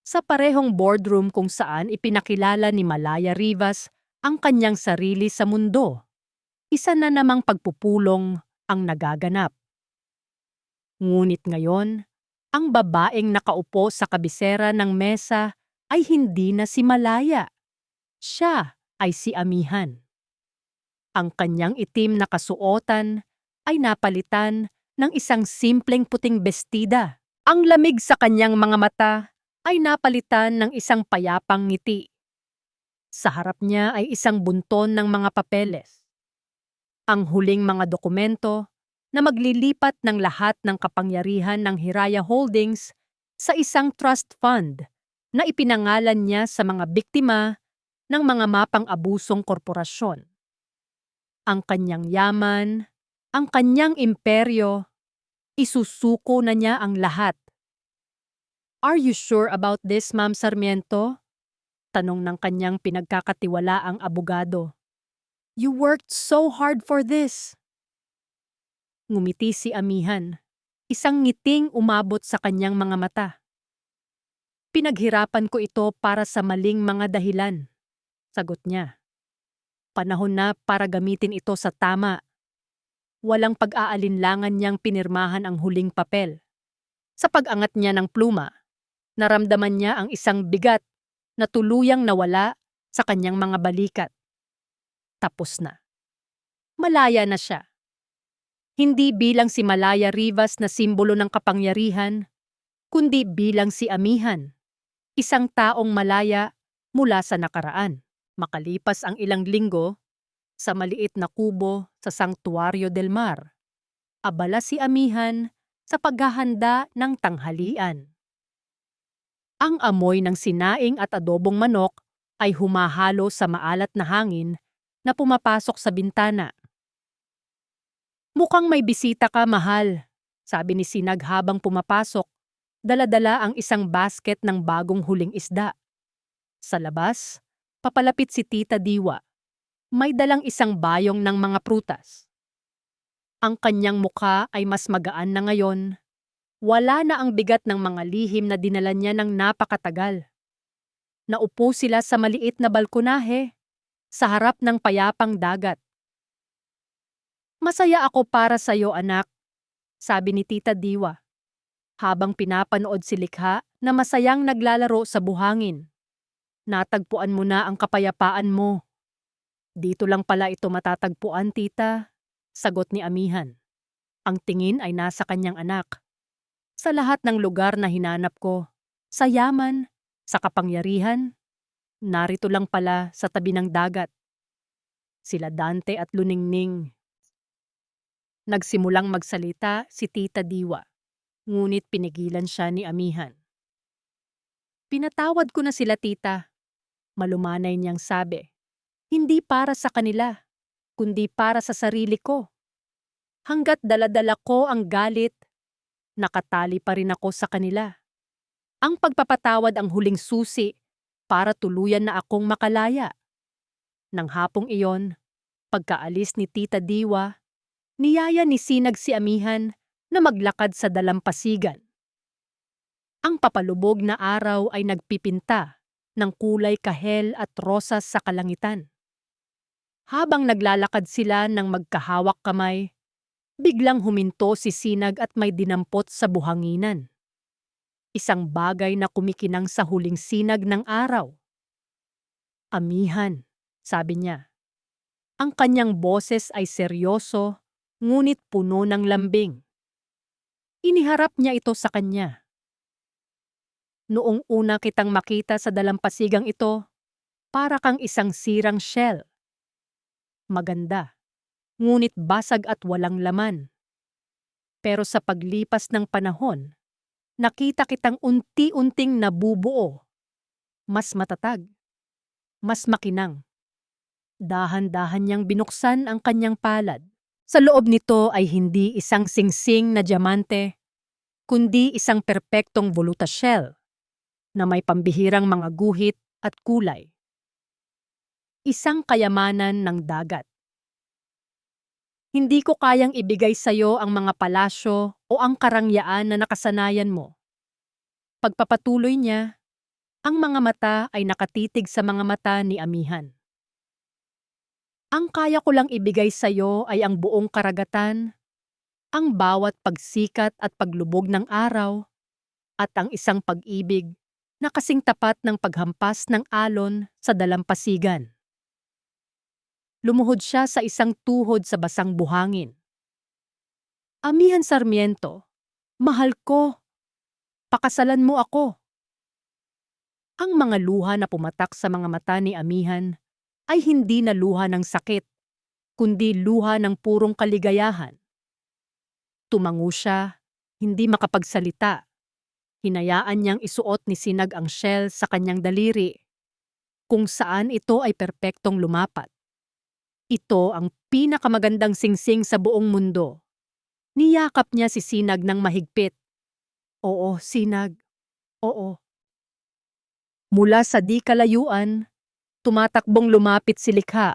Sa parehong boardroom kung saan ipinakilala ni Malaya Rivas ang kanyang sarili sa mundo, isa na namang pagpupulong ang nagaganap. Ngunit ngayon, ang babaeng nakaupo sa kabisera ng mesa ay hindi na si Malaya. Siya ay si Amihan. Ang kanyang itim na kasuotan ay napalitan ng isang simpleng puting bestida. Ang lamig sa kanyang mga mata ay napalitan ng isang payapang ngiti. Sa harap niya ay isang bunton ng mga papeles. Ang huling mga dokumento na maglilipat ng lahat ng kapangyarihan ng Hiraya Holdings sa isang trust fund na ipinangalan niya sa mga biktima ng mga mapang-abusong korporasyon. Ang kanyang yaman, ang kanyang imperyo, isusuko na niya ang lahat. "Are you sure about this, Ma'am Sarmiento?" Tanong ng kanyang pinagkakatiwalaang abogado. "You worked so hard for this." Ngumiti si Amihan, isang ngiting umabot sa kanyang mga mata. "Pinaghirapan ko ito para sa maling mga dahilan," sagot niya. "Panahon na para gamitin ito sa tama." Walang pag-aalinlangan niyang pinirmahan ang huling papel. Sa pag-angat niya ng pluma, naramdaman niya ang isang bigat na tuluyang nawala sa kanyang mga balikat. Tapos na. Malaya na siya. Hindi bilang si Malaya Rivas na simbolo ng kapangyarihan, kundi bilang si Amihan, isang taong malaya mula sa nakaraan. Makalipas ang ilang linggo, sa maliit na kubo sa Sanctuario del Mar, abala si Amihan sa paghahanda ng tanghalian. Ang amoy ng sinaing at adobong manok ay humahalo sa maalat na hangin na pumapasok sa bintana. "Mukhang may bisita ka, mahal," sabi ni Sinag habang pumapasok, dala-dala ang isang basket ng bagong huling isda. Sa labas, papalapit si Tita Diwa. May dalang isang bayong ng mga prutas. Ang kanyang mukha ay mas magaan na ngayon. Wala na ang bigat ng mga lihim na dinala niya ng napakatagal. Naupo sila sa maliit na balkonahe, sa harap ng payapang dagat. "Masaya ako para sa iyo, anak," sabi ni Tita Diwa, habang pinapanood si Likha na masayang naglalaro sa buhangin. "Natagpuan mo na ang kapayapaan mo." "Dito lang pala ito matatagpuan, tita," sagot ni Amihan. Ang tingin ay nasa kanyang anak. "Sa lahat ng lugar na hinanap ko, sa yaman, sa kapangyarihan, narito lang pala sa tabi ng dagat." Sila Dante at Luningning. Nagsimulang magsalita si Tita Diwa, ngunit pinigilan siya ni Amihan. "Pinatawad ko na sila, tita," malumanay niyang sabi. "Hindi para sa kanila, kundi para sa sarili ko. Hanggat daladala ko ang galit, nakatali pa rin ako sa kanila. Ang pagpapatawad ang huling susi para tuluyan na akong makalaya." Nang hapong iyon, pagkaalis ni Tita Diwa, niyaya ni Sinag si Amihan na maglakad sa dalampasigan. Ang papalubog na araw ay nagpipinta ng kulay kahel at rosas sa kalangitan. Habang naglalakad sila ng magkahawak kamay, biglang huminto si Sinag at may dinampot sa buhanginan. Isang bagay na kumikinang sa huling sinag ng araw. "Amihan," sabi niya. Ang kanyang boses ay seryoso, ngunit puno ng lambing. Iniharap niya ito sa kanya. "Noong una kitang makita sa dalampasigang ito, para kang isang sirang shell. Maganda, ngunit basag at walang laman. Pero sa paglipas ng panahon, nakita kitang unti-unting nabubuo. Mas matatag, mas makinang." Dahan-dahan niyang binuksan ang kanyang palad. Sa loob nito ay hindi isang singsing na diamante, kundi isang perpektong voluta shell na may pambihirang mga guhit at kulay. Isang kayamanan ng dagat. Hindi ko kayang ibigay sa'yo ang mga palasyo o ang karangyaan na nakasanayan mo. Pagpapatuloy niya, ang mga mata ay nakatitig sa mga mata ni Amihan. Ang kaya ko lang ibigay sa'yo ay ang buong karagatan, ang bawat pagsikat at paglubog ng araw, at ang isang pag-ibig na kasing tapat ng paghampas ng alon sa dalampasigan. Lumuhod siya sa isang tuhod sa basang buhangin. Amihan Sarmiento, mahal ko, pakasalan mo ako. Ang mga luha na pumatak sa mga mata ni Amihan ay hindi na luha ng sakit, kundi luha ng purong kaligayahan. Tumango siya, hindi makapagsalita. Hinayaan niyang isuot ni Sinag ang shell sa kanyang daliri, kung saan ito ay perpektong lumapat. Ito ang pinakamagandang singsing sa buong mundo. Niyakap niya si Sinag ng mahigpit. Oo, Sinag. Oo. Mula sa di kalayuan, tumatakbong lumapit si Likha.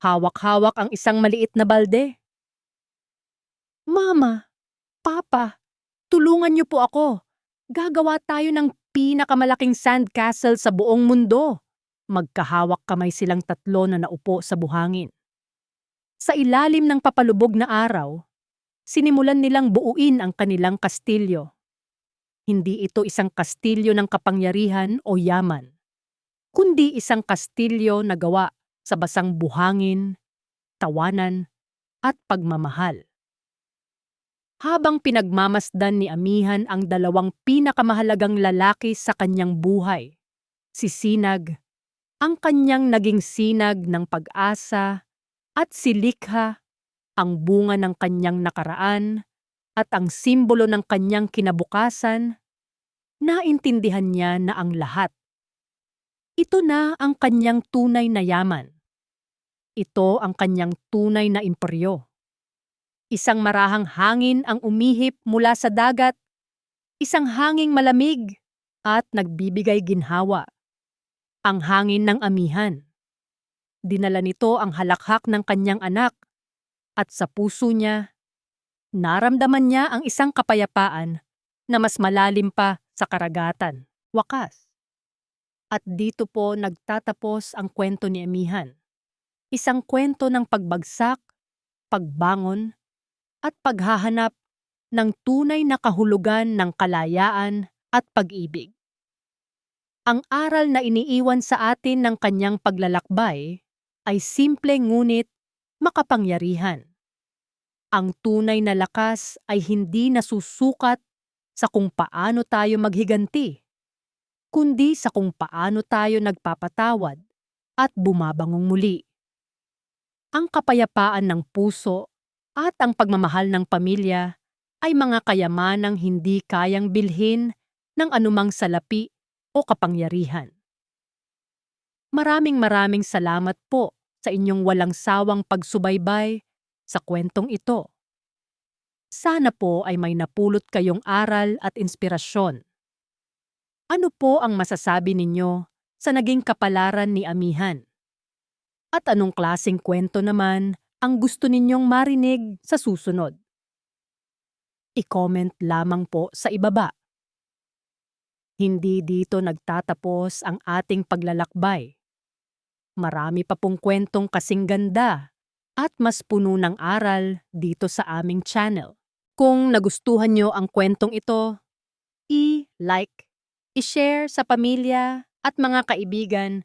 Hawak-hawak ang isang maliit na balde. Mama, Papa, tulungan niyo po ako. Gagawa tayo ng pinakamalaking sandcastle sa buong mundo. Magkahawak kamay silang tatlo na naupo sa buhangin. Sa ilalim ng papalubog na araw, sinimulan nilang buuin ang kanilang kastilyo. Hindi ito isang kastilyo ng kapangyarihan o yaman, kundi isang kastilyo na gawa sa basang buhangin, tawanan, at pagmamahal. Habang pinagmamasdan ni Amihan ang dalawang pinakamahalagang lalaki sa kanyang buhay, si Sinag, ang kanyang naging sinag ng pag-asa, at si Likha, ang bunga ng kanyang nakaraan, at ang simbolo ng kanyang kinabukasan, naintindihan niya na ang lahat. Ito na ang kanyang tunay na yaman. Ito ang kanyang tunay na imperyo. Isang marahang hangin ang umihip mula sa dagat, isang hanging malamig at nagbibigay ginhawa. Ang hangin ng Amihan. Dinala nito ang halakhak ng kanyang anak, at sa puso niya, naramdaman niya ang isang kapayapaan na mas malalim pa sa karagatan. Wakas. At dito po nagtatapos ang kwento ni Amihan. Isang kwento ng pagbagsak, pagbangon, at paghahanap ng tunay na kahulugan ng kalayaan at pag-ibig. Ang aral na iniiwan sa atin ng kanyang paglalakbay ay simple ngunit makapangyarihan. Ang tunay na lakas ay hindi nasusukat sa kung paano tayo maghiganti, kundi sa kung paano tayo nagpapatawad at bumabangong muli. Ang kapayapaan ng puso at ang pagmamahal ng pamilya ay mga kayamanang hindi kayang bilhin ng anumang salapi o kapangyarihan. Maraming salamat po sa inyong walang sawang pagsubaybay sa kwentong ito. Sana po ay may napulot kayong aral at inspirasyon. Ano po ang masasabi ninyo sa naging kapalaran ni Amihan? At anong klaseng kwento naman ang gusto ninyong marinig sa susunod? I-comment lamang po sa ibaba. Hindi dito nagtatapos ang ating paglalakbay. Marami pa pong kwentong kasing ganda at mas puno ng aral dito sa aming channel. Kung nagustuhan nyo ang kwentong ito, i-like, i-share sa pamilya at mga kaibigan,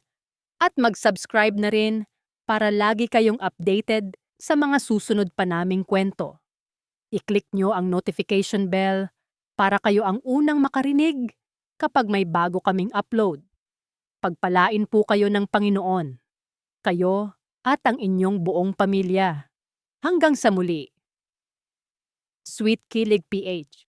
at mag-subscribe na rin para lagi kayong updated sa mga susunod pa naming kwento. I-click nyo ang notification bell para kayo ang unang makarinig kapag may bago kaming upload. Pagpalain po kayo ng Panginoon, kayo at ang inyong buong pamilya. Hanggang sa muli. Sweet Kilig PH.